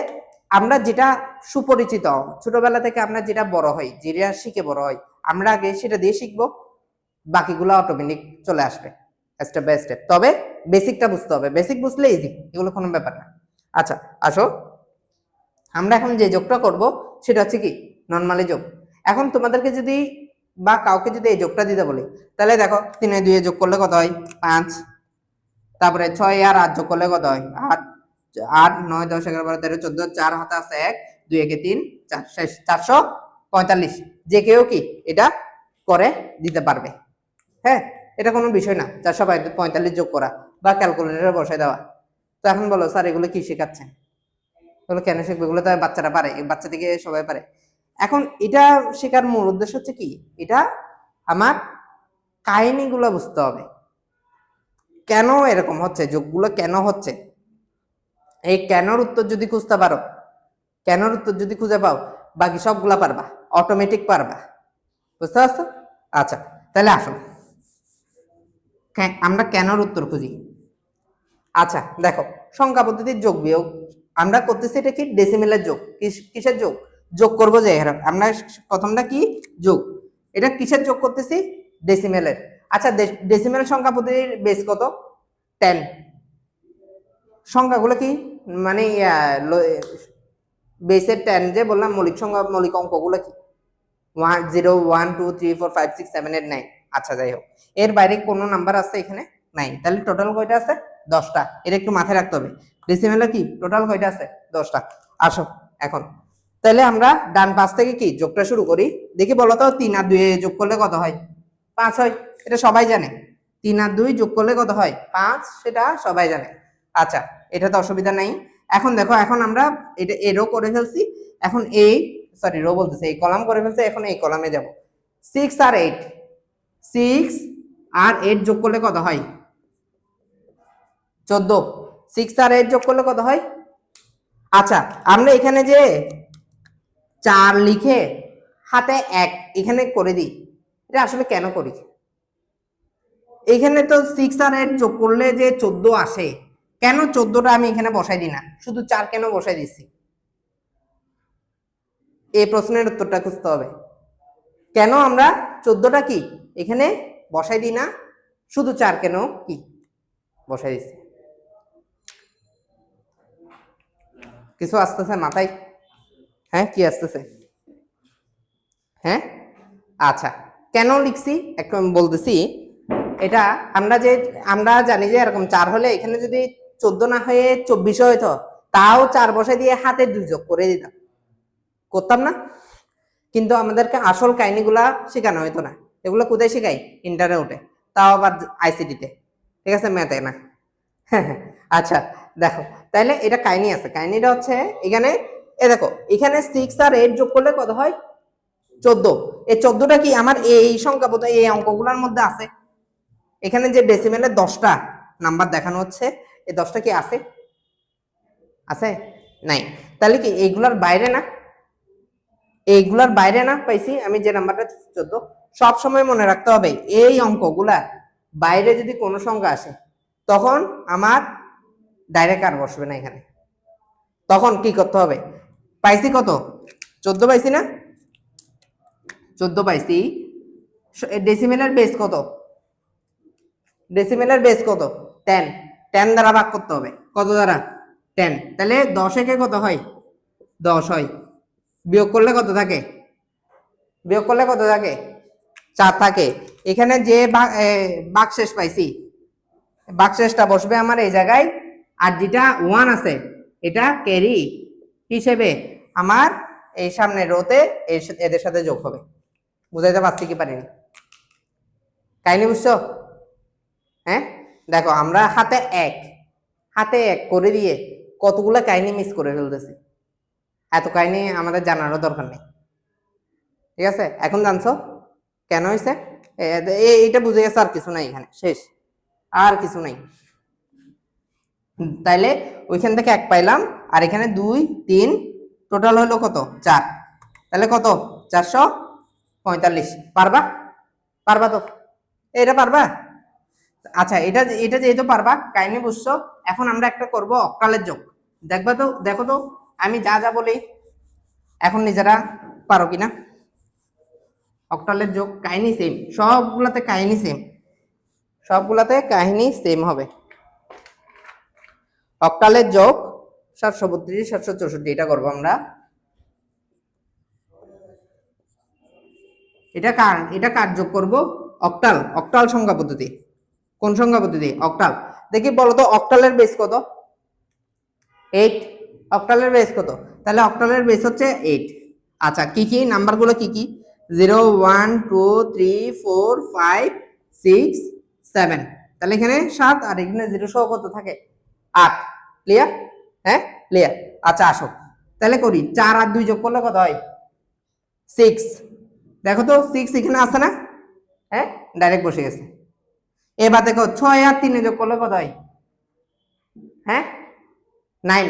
আমরা যেটা সুপরিচিত, ছোটবেলা থেকে আমরা যেটা বড় হই, যেটা শিখে বড় হই, আমরা আগে সেটা দিয়ে শিখবো, বাকিগুলো অটোমেটিক চলে আসবে স্টেপ বাই স্টেপ। তবে বেসিকটা বুঝতে হবে, বেসিক বুঝলে ইজি, এগুলো কোনো ব্যাপার না। আচ্ছা আসো, আমরা এখন যে যোগটা করব সেটা হচ্ছে কি নরমালি যোগ। এখন তোমাদেরকে যদি বা কাউকে যদি এই যোগটা দিতে বলি, তাহলে দেখো 3 এ 2 যোগ করলে কত হয়? 5। তারপরে 6 আর 8 যোগ করলে কত হয়? 8। 8 9 10 11 12 13 14, 4 হাতে আছে 1, 2 একে 3, 4 শেষ, 445। যে কেউ কি এটা করে দিতে পারবে। হ্যাঁ, এটা কোনো বিষয় না 445 যোগ করা বা ক্যালকুলেটরে বসায় দেওয়া। তো এখন বলো স্যার এগুলো কি শেখাচ্ছেন? এগুলো কেন শিখবে? এগুলো তো বাচ্চারা পারে, বাচ্চা থেকে সবাই পারে। এখন এটা শেখার মূল উদ্দেশ্য হচ্ছে কি, এটা আমার কাহিনীগুলো বুঝতে হবে, কেন এরকম হচ্ছে, যোগগুলো কেন হচ্ছে। এই কেনর উত্তর যদি খুঁজতে পারো, কেনর উত্তর যদি খুঁজে পাও, বাকি সবগুলা পারবা, অটোমেটিক পারবা। বুঝতে পারছো? আচ্ছা তাহলে আসো আমরা কেনর উত্তর খুঁজি। আচ্ছা দেখো, সংখ্যা পদ্ধতির যোগ বিয়োগ আমরা করতেছি, এটা কি ডেসিমেলের যোগ। কিসের যোগ? যোগ করবো যে আমরা প্রথমটা কি যোগ, এটা কিসের যোগ করতেছি? ডেসিমেলের। আচ্ছা ডেসিমেল সংখ্যা পদ্ধতির বেস কত? 10। সংখ্যাগুলো কি মানে বেসের 10 যে বললাম, মৌলিক সংখ্যা, মৌলিক অঙ্কগুলো কি? 0 1 2 3 4 5 6 7 8 9। আচ্ছা যাই হোক, এর বাইরে কোনো নাম্বার আছে এখানে নাই, তাহলে টোটাল কয়টা আছে? 10টা। এটা একটু মাথায় রাখতে হবে, ডেসিমেলে কি টোটাল কয়টা আছে? 10টা। আসো এখন তাহলে আমরা ডান পাশ থেকে কি যোগটা শুরু করি, দেখি বলো তো 3 আর 2 যোগ করলে কত হয়? 5 হয়, এটা সবাই জানে। 3 আর 2 যোগ করলে কত হয়? 5, সেটা সবাই জানে। আচ্ছা, এটা তো অসুবিধা নাই। এখন দেখো, এখন আমরা এটা এ রো করে ফেলছি, এখন এই সরি রো বলতেছে, এই কলাম করে ফেলছে, এখন এই কলামে যাব। 6 আর 8, 6 আর 8 যোগ করলে কত হয়? 14। 6 আর 8 যোগ করলে কত হয়? আচ্ছা, আমরা এখানে যে 4 লিখে হাতে 1 এখানে করে দিই, এটা আসলে কেন করি? এখানে তো 6 আর 8 যোগ করলে যে 14 আসে, কেন 14টা আমি এখানে বসাই দিই না, শুধু 4 কেন বসাই দিচ্ছি? এই প্রশ্নের উত্তরটা খুঁজতে হবে। কেন আমরা 14টা কি এখানে বসাই দিই না, শুধু 4 কেন কি বসাই দিচ্ছি? কিছু আসতেছে মাথায়? হ্যাঁ, কি আসতেছে? হ্যাঁ, আচ্ছা, কেন লিখছি একটু আমি বলতেছি। এটা আমরা জানি যে এরকম 4 হলে এখানে যদি 14 না হয়ে 24 হইতো, তাও 4 বসাই দিয়ে হাতে 2 যোগ করে দিতাম, করতাম না? কিন্তু আমাদেরকে আসল কাহিনীগুলা শেখানো হইতো না। এগুলো কোথায় শেখাই? ইন্টারনেটে, তাও আবার আইসিটিতে, ঠিক আছে, ম্যাথে না। আচ্ছা দেখো, তাহলে এটা কাহিনী আছে। কাহিনীটা হচ্ছে এখানে দেখো, এখানে 6 আর 8 যোগ করলে কত হয়? 14। এই 14টা কি আমার এই সংখ্যা বোধ এই অঙ্কগুলোর মধ্যে আছে? এখানে যে ডেসিমেলে 10টা নাম্বার দেখানো হচ্ছে, এই 10টা কি আছে? আছে? নাই। তাহলে কি এইগুলার বাইরে না? এইগুলার বাইরে না পাইছি আমি যে নাম্বারটা 14। সব সময় মনে রাখতে হবে, এই অঙ্কগুলা বাইরে যদি কোনো সংখ্যা আসে, তখন আমার ডাইরেক্ট আর বসবে না এখানে। তখন কি করতে হবে? পাইছি কত? 14 পাইছি না? 14 পাইছি। ডেসিমেলের বেস কত? ডেসিমেলের বেস কত? 10। 10 দ্বারা ভাগ করতে হবে, কত দ্বারা? 10। তাহলে 10 একে কত হয়? 10 হয়। বিয়োগ করলে কত থাকে? বিয়োগ করলে কত থাকে? 4 থাকে। এখানে যে ভাগশেষ পাইছি, ভাগশেষটা বসবে আমার এই জায়গায়, আর যেটা 1 আছে এটা ক্যারি হিসেবে আমার এই সামনে রোতে এদের সাথে যোগ হবে। বুঝাইতে পারছি কি পারিনি? কাহিনী বুঝছো? হ্যাঁ, দেখো আমরা হাতে এক করে দিয়ে কতগুলা কাহিনী মিস করে ফেলতেছি। এত কাহিনী আমাদের জানারও দরকার নেই, ঠিক আছে? এখন জানছো কেন হয়েছে? এইটা বুঝে গেছে, আর কিছু নাই এখানে, শেষ, আর কিছু নাই। তাইলে ওইখান থেকে 1 পাইলাম, আর এখানে 2 3, টোটাল হলো কত? 4। তাহলে কত? 445। পারবা? পারবা তো? এটা পারবা? আচ্ছা, এটা এটা যেহেতু পারবা, কাহিনী বুঝছো, এখন আমরা একটা করব অক্টালের যোগ। দেখবা তো, দেখো তো আমি যা যা বলি এখন নিজেরা পারো কিনা। অক্টালের যোগ কাহিনী সেম, সবগুলাতে কাহিনী সেম, সবগুলাতে কাহিনী সেম হবে। অক্টালের যোগ 732 764, এটা করবো আমরা। এটা কার যোগ করব? অক্টাল সংখ্যা পদ্ধতি। কোন সংখ্যা পদ্ধতি? অক্টাল। দেখি বলো তো অক্টালের বেস কত? 8। অক্টালের বেস কত? তাহলে অক্টালের বেস হচ্ছে 8। আচ্ছা, কি কি নাম্বারগুলো কি কি? 0 1 2 3 4 5 6 7। তাহলে এখানে 7, আর এখানে 0 সহ কত থাকে? 8। ক্লিয়ার? হ্যাঁ, ক্লিয়ার। আচ্ছা আসো তাহলে করি, 4 আর 2 যোগ করলে কত হয়? 6। দেখো তো 6 এখানে আছে না? হ্যাঁ, ডাইরেক্ট বসে গেছে। এবার দেখো 6 আর 3 যোগ করলে কত হয়? হ্যাঁ, 9।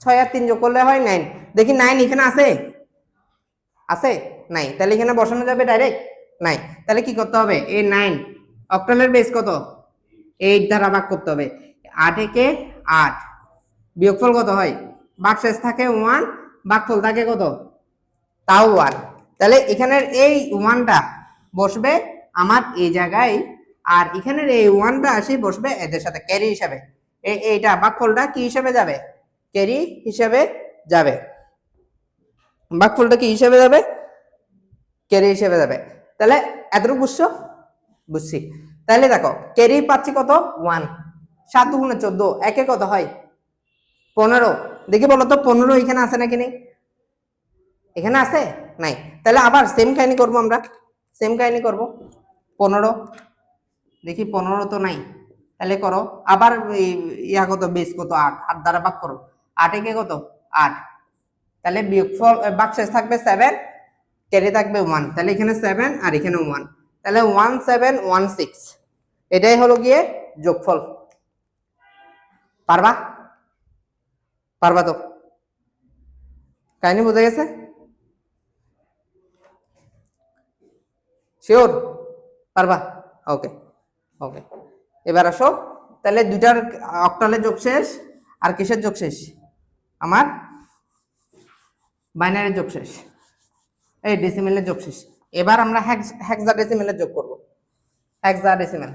6 আর 3 যোগ করলে হয় 9। দেখি 9 এখানে আছে? আছে? নাই। তাহলে এখানে বসানো যাবে ডাইরেক্ট? নাই। তাহলে কি করতে হবে? এই 9 অক্টালের বেস কত? 8 দ্বারা ভাগ করতে হবে। 8 একে 8, বিয়োগফল কত হয়? ভাগশেষ থাকে 1, ভাগফল থাকে কত? তাও 1। তাহলে এখানের এই 1টা বসবে আমার এই জায়গায়, আর এখানের এই 1টা আসি বসবে এদের সাথে ক্যারি হিসাবে। এইটা ভাগফলটা কি হিসাবে যাবে? ক্যারি হিসাবে যাবে। ভাগফলটা কি হিসাবে যাবে? ক্যারি হিসেবে যাবে। তাহলে এতটুকু বুঝছো? বুঝছি। তাহলে দেখো ক্যারি পাচ্ছি কত 1, 7 গুণে 14, একে কত হয় 15। দেখি বলো তো 15 এখানে আছে নাকি নেই? এখানে আছে নাই। তাহলে আবার সেম কাহিনী করবো আমরা, সেম কাহিনী করব 15, দেখি 15 তো নাই। তাহলে করো আবার ইয়া কত বেস কত 8, 8 দ্বারা ভাগ করো, 8 একে কত 8। তাহলে বিয়োগফল ভাগশেষ থাকবে 7, ক্যারি থাকবে 1। তাহলে এখানে 7 আর এখানে 1, তাহলে 1716, এটাই হলো গিয়ে যোগফল। পারবা? পারবা তো? কাহিনী বোঝা গেছে? শিওর? পারবা? ওকে ওকে। এবার আসো, তাহলে দুইটার অক্টালের যোগ শেষ, আর কিসের যোগ শেষ? আমার বাইনারি যোগ শেষ, এই ডেসিমেলের যোগ শেষ। এবার আমরা হেক্সাডেসিমেলের যোগ করব, হেক্সাডেসিমেল।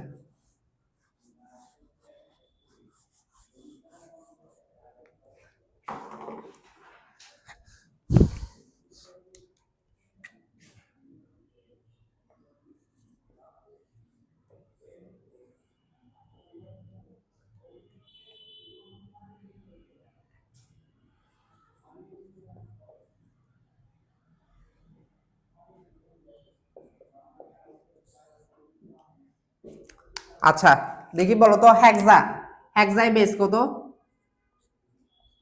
আচ্ছা দেখি বলো তো হেক্সাই বেস কত?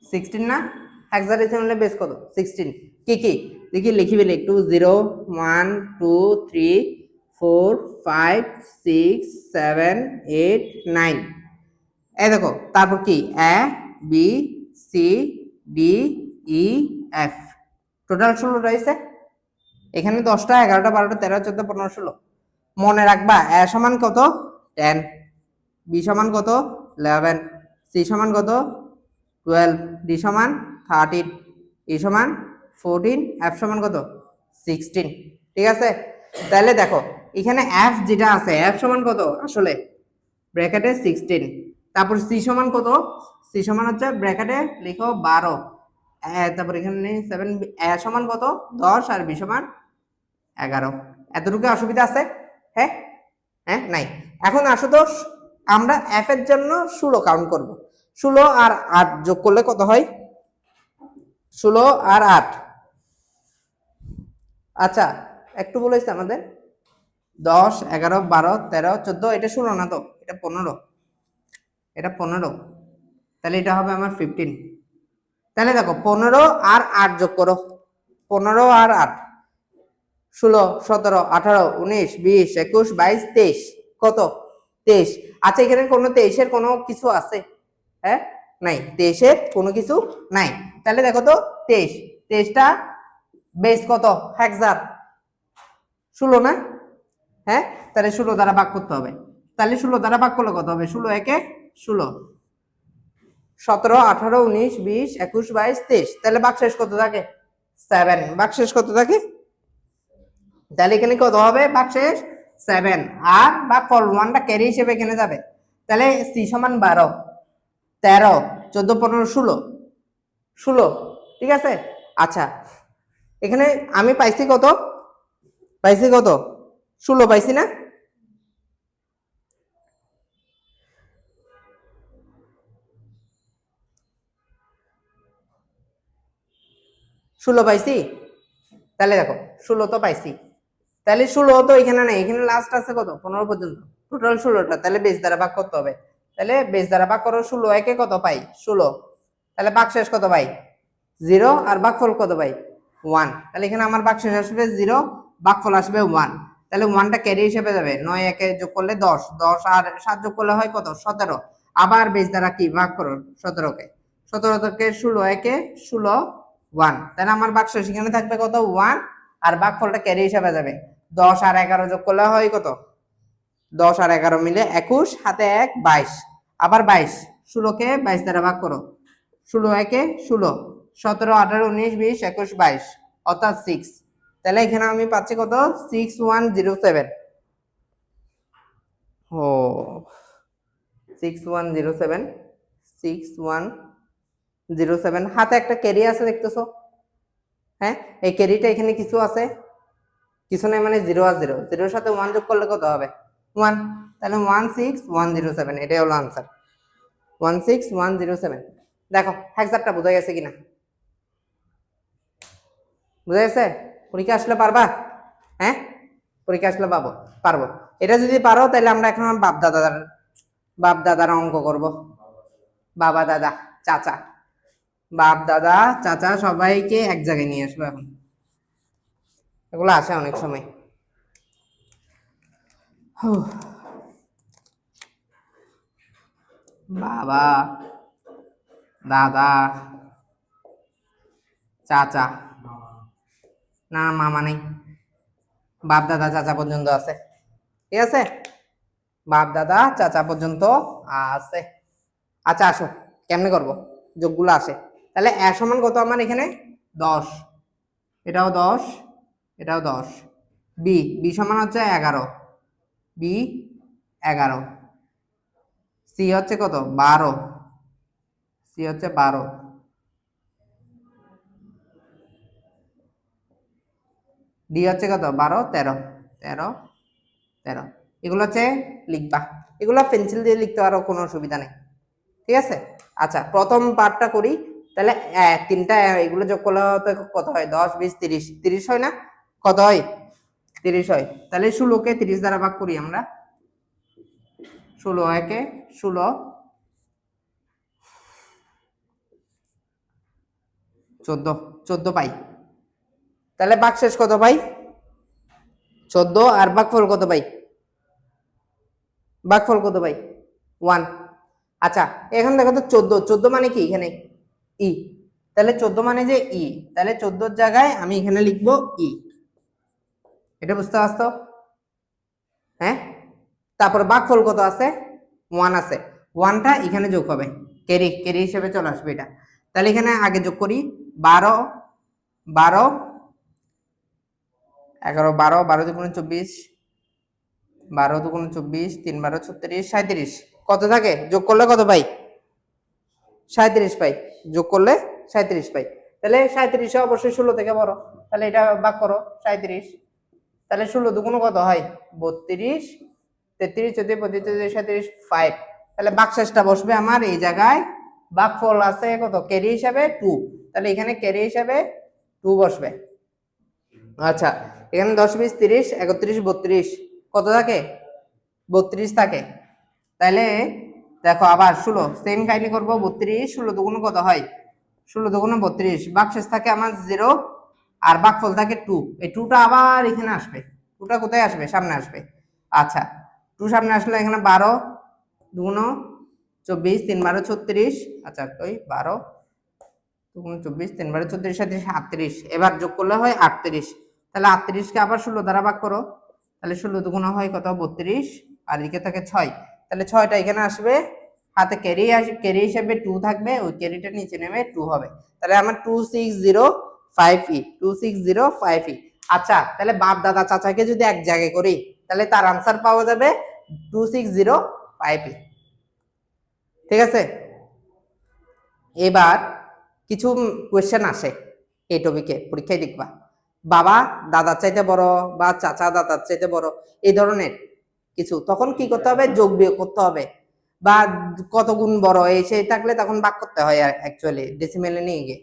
16 না? হেক্সাডেসিমেলের বেস কত? 16। কি কি দেখি লিখি ফেলি একটু। 0 1 2 3 4 5 6 7 8 9। এই দেখো তারপর কি A B C D E F, total 16 রয়েছে। এখানে 10টা 11টা 12টা 13 14 15 16। মনে রাখবা এ সমান কত 10, বি সমান কত 11, সি সমান কত 12, ডি সমান 13, ই সমান 14, এফ সমান কত 16। ঠিক আছে? তাহলে দেখো এখানে এফ যেটা আছে, এফ সমান কত আসলে ব্র্যাকেটে 16, তারপর সি সমান কত? সি সমান হচ্ছে ব্র্যাকেটে লিখো 12, তারপর এখানে 7, এ সমান কত 10, আর বি সমান 11। এতটুকু অসুবিধা আছে? হ্যাঁ হ্যাঁ নাই। এখন আসো তো আমরা এফ এর জন্য 16 কাউন্ট করব। 16 আর 8 যোগ করলে কত হয়? 16 আর 8, আচ্ছা একটু বলেছে আমাদের 10 11 12 13 14, এটা 16 না তো, এটা 15, এটা 15, তাহলে এটা হবে আমার 15। তাহলে দেখো 15 আর 8 যোগ করো, 15 আর 8 16 17 18 19 20 21 22 23, কত 23। আচ্ছা এখানে কোনো 23 এর কোনো কিছু আছে? হ্যাঁ নাই, 23 এর কোনো কিছু নাই। তাহলে দেখো তো 23, 23টা বেস কত হেক্সার 16 না? হ্যাঁ তাহলে 16 দ্বারা ভাগ করতে হবে। তাহলে 16 দ্বারা ভাগ করলে কত হবে? 16 একে 16, 17 18 19 20 21 22 23, তাহলে ভাগশেষ কত থাকে 7, ভাগশেষ কত থাকে? তাহলে এখানে কত হবে ভাগশেষ 7, আর ভাগফল 1টা ক্যারি হিসেবে এখানে যাবে। তাহলে সি সমান 12 13 14 15 16, 16। ঠিক আছে? আচ্ছা এখানে আমি পাইছি কত? পাইছি কত 16 পাইছি না? ষোলো পাইছি। তাহলে দেখো 16 তো পাইছি, তাহলে 16 তো এখানে নেই, এখানে লাস্ট আছে কত 15 পর্যন্ত, টোটাল 16টা। তাহলে বেস দ্বারা ভাগ করতে হবে। তাহলে বেস দ্বারা ভাগ করো, 16 একে কত পাই 16, তাহলে ভাগশেষ কত পাই 0, আর ভাগফল কত পাই 1। তাহলে এখানে আমার ভাগশেষ আসবে 0, ভাগফল আসবে 1। তাহলে 1টা ক্যারি হিসেবে যাবে, 9 একে যোগ করলে 10, 10 আর 7 যোগ করলে হয় কত 17। আবার বেস দ্বারা কি ভাগ করো 17কে, 17 থেকে 16 একে 16 1, তাহলে আমার ভাগশেষ এখানে থাকবে কত 1, আর ভাগফলটা ক্যারি হিসেবে যাবে। 10 আর 11 যোগ করলে হয় কত 10 আর 11 মিলে 21, হাতে 1 22, আবার 22, 16কে 22 দ্বারা ভাগ করো, 16 একে 16, 17 18 19 20 21 22, অর্থাৎ 6। তাহলে এখানে আমি পাচ্ছি কত 6107। ও 6107, 6107, হাতে একটা ক্যারি আছে দেখতেছো? হ্যাঁ এই ক্যারিটা এখানে কিছু আছে, কিছু নেই মানে 0 আর 0, 0-এর সাথে 1 যোগ করলে কত হবে? 1। তাহলে 16107, এটাই হলো আনসার, 16107। দেখো হেক্সারটা বোঝা গেছে কিনা? বুঝা গেছে? পরীক্ষা আসলে পারবা? হ্যাঁ, পরীক্ষা আসলে পারবো। এটা যদি পারো তাহলে আমরা এখন বাপ দাদার অঙ্ক করব। বাবা দাদা চাচা, বাপ দাদা চাচা সবাইকে এক জায়গায় নিয়ে আসবো এখন। এগুলো আসে অনেক সময়। বাবা দাদা চাচা, না মামা নেই, বাপ দাদা চাচা পর্যন্ত আছে। ঠিক আছে, বাপ দাদা চাচা পর্যন্ত আছে। আচ্ছা আসো, কেমনে করব? যোগগুলো আসে। তাহলে এ সমান কত আমার এখানে? 10, এটাও 10, এটাও 10। বি সমান হচ্ছে 11, বি 11। সি হচ্ছে কত? 12, সি হচ্ছে 12। ডি হচ্ছে কত? 12, 13, 13, 13। এগুলো হচ্ছে লিখবা, এগুলো পেন্সিল দিয়ে লিখতে পারো, কোনো অসুবিধা নেই। ঠিক আছে, আচ্ছা প্রথম পার্টটা করি। তাহলে তিনটা এগুলো যোগ করলে তো কত হয়? 10, 20, 30, 30 হয় না? কত হয়? 30 হয়। তাহলে 16কে 30 দ্বারা ভাগ করি আমরা। 16 একে 16, 14, 14 পাই। তাহলে ভাগশেষ কত পাই? 14। আর ভাগফল কত পাই? ভাগফল কত পাই? 1। আচ্ছা এখন দেখো তো 14, 14 মানে কি এখানে? ই। তাহলে 14 মানে যে ই, তাহলে 14 জায়গায় আমি এখানে লিখবো ই। এটা বুঝতে পারছো? হ্যাঁ, তারপর ভাগফল কত আছে? 1 আছে। 1টা এখানে যোগ হবে, ক্যারি হিসেবে চলে আসবে এটা। তাহলে এখানে আগে যোগ করি 12, 12, 11, 12, 12 দুগুণে 24, 12 দুগুণে 24, 3 12 36, 37। কত থাকে? যোগ করলে কত পাই? 37 পাই। যোগ করলে 37 পাই। তাহলে 37 অবশ্যই 16 থেকে বড়, তাহলে এটা ভাগ করো 37। তাহলে 16 দুগুণে কত হয়? 32, 33, 34, 35, 37, 5। তাহলে ভাগশেষটা বসবে আমার এই জায়গায়। ভাগফল আছে কত? ক্যারি হিসাবে 2, তাহলে এখানে ক্যারি হিসাবে 2 বসবে। আচ্ছা এখানে 10, 20, 30, 31, 32 কত থাকে? 32 থাকে। তাহলে দেখো আবার 16 সেম কাহিনী করবো। 32, 16 দুগুণে কত হয়? 16 দুগুণে 32। ভাগশেষ থাকে আমার 0, আর ভাগফল থাকে 2। এই 2টা আবার এখানে আসবে। 2টা কোথায় আসবে? সামনে আসবে। আচ্ছা 2 সামনে আসলে এখানে 12 দুগুণ 24, 3 12 36। আচ্ছা ওই 12 দুগুণ 24, 3 12 34, 37, 38। এবার যোগ করলে হয় 38। তাহলে 38কে আবার 16 দ্বারা ভাগ করো। তাহলে 16 দুগুণ হয় কত? 32। আর এদিকে থাকে 6। তাহলে 6টা এখানে আসবে, হাতে ক্যারি হিসেবে 2 থাকবে, ওই ক্যারিটা নিচে নেমে 2 হবে। তাহলে আমার 2605E, 2605E। আচ্ছা তাহলে বাপ দাদা চাচাকে যদি এক জায়গায় করি তাহলে তার আনসার পাওয়া যাবে 2605E। ঠিক আছে, এবার কিছু কোয়েশ্চেন আসে এই টপিকে, পরীক্ষায় দেখবা। বাবা দাদার চাইতে বড় বা চাচা দাদার চাইতে বড়, এই ধরনের কিছু, তখন কি করতে হবে? যোগ বিয়োগ করতে হবে, বা কত গুণ বড় এই সেই থাকলে তখন ভাগ করতে হয় অ্যাকচুয়ালি ডেসিমেলে নিয়ে গিয়ে।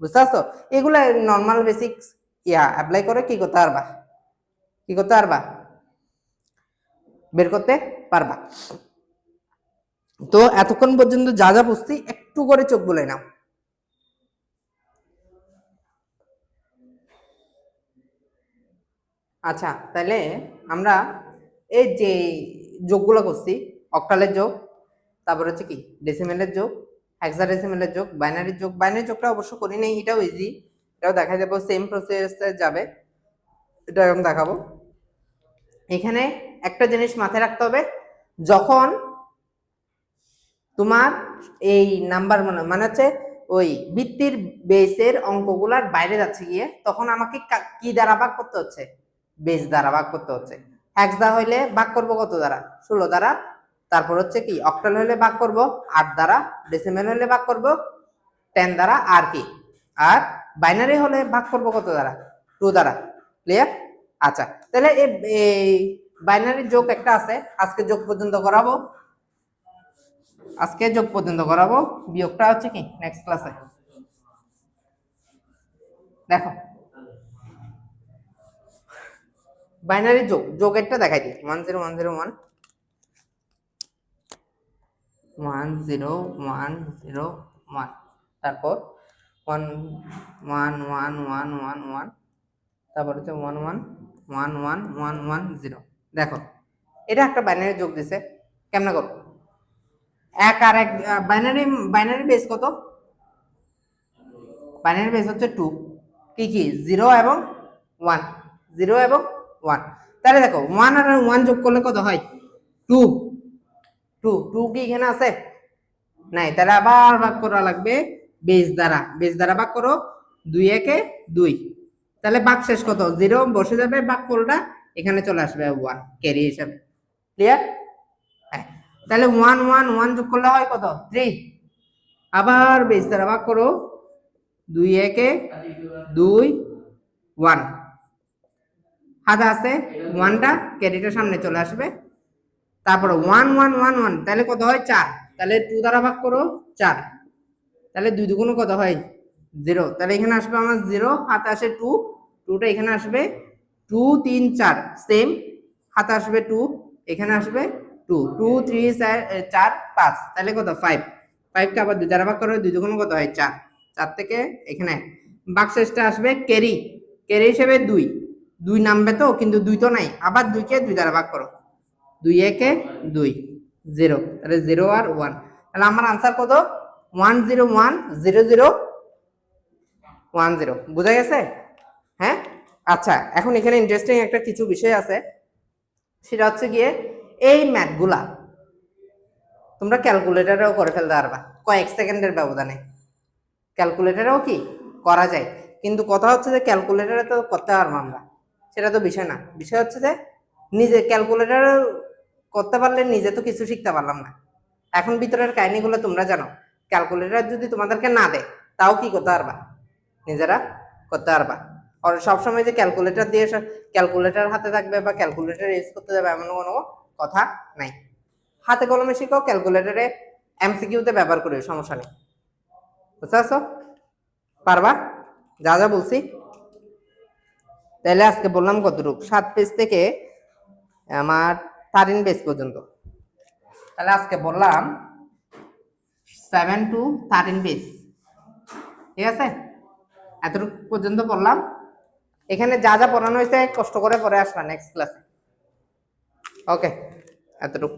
বুঝতে পারছো? এগুলো নর্মাল বেসিক্স অ্যাপ্লাই করে কি করতে পারবা? কি করতে পারবা? বের করতে পারবা। তো এতক্ষণ পর্যন্ত যা যা বুঝছি একটু করে চোখ বুলে নাও। আচ্ছা তাহলে আমরা এই যে যোগগুলো করছি, অক্টালের যোগ, তারপর হচ্ছে কি ডেসিমেলের যোগ, হেক্সাডেসিমেলের যোগ, বাইনারির যোগ। বাইনারি যোগটা অবশ্য করি নাই, এটাও ইজি, এটাও দেখা যাবে, সেম প্রসেসে যাবে, এটা আমি দেখাবো। এখানে একটা জিনিস মাথায় রাখতে হবে, যখন তোমার এই নাম্বার মানে হচ্ছে ওই বৃত্তির বেসের অঙ্কগুলার বাইরে যাচ্ছে গিয়ে, তখন আমাকে কি দ্বারা ভাগ করতে হচ্ছে? বেস দ্বারা ভাগ করতে হচ্ছে। হেক্সা হইলে ভাগ করব কত দ্বারা? 16 দ্বারা। তারপর হচ্ছে কি অক্টাল হইলে ভাগ করব 8 দ্বারা, ডেসিমেল হইলে ভাগ করব 10 দ্বারা, আর কি আর বাইনারি হলে ভাগ করব কত দ্বারা? 2 দ্বারা। ক্লিয়ার? আচ্ছা, তাহলে এই বাইনারি যোগ একটা আছে, আজকে যোগ পর্যন্ত করাবো, বিয়োগটা হচ্ছে কি নেক্সট ক্লাসে। দেখো বাইনারি যোগেরটা দেখাই দিই, 10101 10101, তারপর 1111111, তারপর হচ্ছে 1111110। দেখো এটা একটা বাইনারি যোগ দিছে, কেমনে করব? এক আর এক বাইনারি, বাইনারি বেস কত? বাইনারি বেস হচ্ছে 2, কি কি 0 এবং 1, 0 এবং 1। তাহলে দেখো 1 আর 1 যোগ করলে কত হয়? 2। 2 কি এখানে আছে? নাই, তাহলে আবার ভাগ করা লাগবে বেস দ্বারা, বেস দ্বারা ভাগ করো, 2 একে 2, তাহলে ভাগ শেষ কত? 0 বসে যাবে, ভাগফলটা এখানে চলে আসবে 1 ক্যারি হিসাবে। ক্লিয়ার? হ্যাঁ, তাহলে 1 1 1 যোগ করলে হয় কত? 3। আবার বেস দ্বারা ভাগ করো, 2 একে 2 1, হাতে আছে 1টা, ক্যারিটা সামনে চলে আসবে, তারপর 1 1 1 1, তাহলে কত হয়? 4। তাহলে 2 দ্বারা ভাগ করো 4, তাহলে 2 দুগুণ কত হয়? 0। তাহলে এখানে আসবে আমার 0, হাতে আসে 2, 2টা এখানে আসবে, 2 3 4 সেম, হাতে আসবে 2, এখানে আসবে 2, 2 3 4 5, তাহলে কত? 5। 5 কে আবার 2 দ্বারা ভাগ করো, 2 দুগুণ কত হয়? 4। 4 থেকে এখানে ভাগশেষটা আসবে ক্যারি, ক্যারি হিসেবে 2, 2 নামবে তো, কিন্তু 2 তো নাই, আবার 2 কে 2 দ্বারা ভাগ করো, 2 একে 2, 0, তাহলে 0 আর 1, তাহলে আমার আনসার কত? 1010010। বুঝা গেছে? হ্যাঁ, আচ্ছা, এখন এখানে ইন্টারেস্টিং একটা কিছু বিষয় আছে, সেটা হচ্ছে গিয়ে এই ম্যাথগুলা তোমরা ক্যালকুলেটরেও করে ফেলতে পারবা কয়েক সেকেন্ডের ব্যবধানে, ক্যালকুলেটরেও কি করা যায়, কিন্তু কথা হচ্ছে যে ক্যালকুলেটরে তো করতে পারবো আমরা, সেটা তো বিষয় না। বিষয় হচ্ছে যে নিজে ক্যালকুলেটর করতে পারলে নিজে তো কিছু শিখতে পারলাম না। এখন ভিতরের কাহিনীগুলো তোমরা জানো, ক্যালকুলেটর যদি তোমাদেরকে না দেয় তাও কি করতে পারবা? নিজেরা করতে পারবা। আর সবসময় যে ক্যালকুলেটর দিয়ে ক্যালকুলেটর হাতে থাকবে বা ক্যালকুলেটর ইউজ করতে যাবে এমন কোনো কথা নাই। হাতে কলমে শিখো, ক্যালকুলেটরে এমসিকিউতে ব্যবহার করি, সমস্যা নেই। বুঝতে পারছো? পারবা যা যা বলছি? তাহলে আজকে বললাম কতটুকু? 7 পেজ থেকে আমার 13 পেজ পর্যন্ত। তাহলে আজকে বললাম 7 to 13 পেজ, ঠিক আছে? এতটুকু পর্যন্ত বললাম। এখানে যা যা পড়ানো হয়েছে কষ্ট করে পড়ে আসবা নেক্সট ক্লাসে। ওকে, এতটুকু।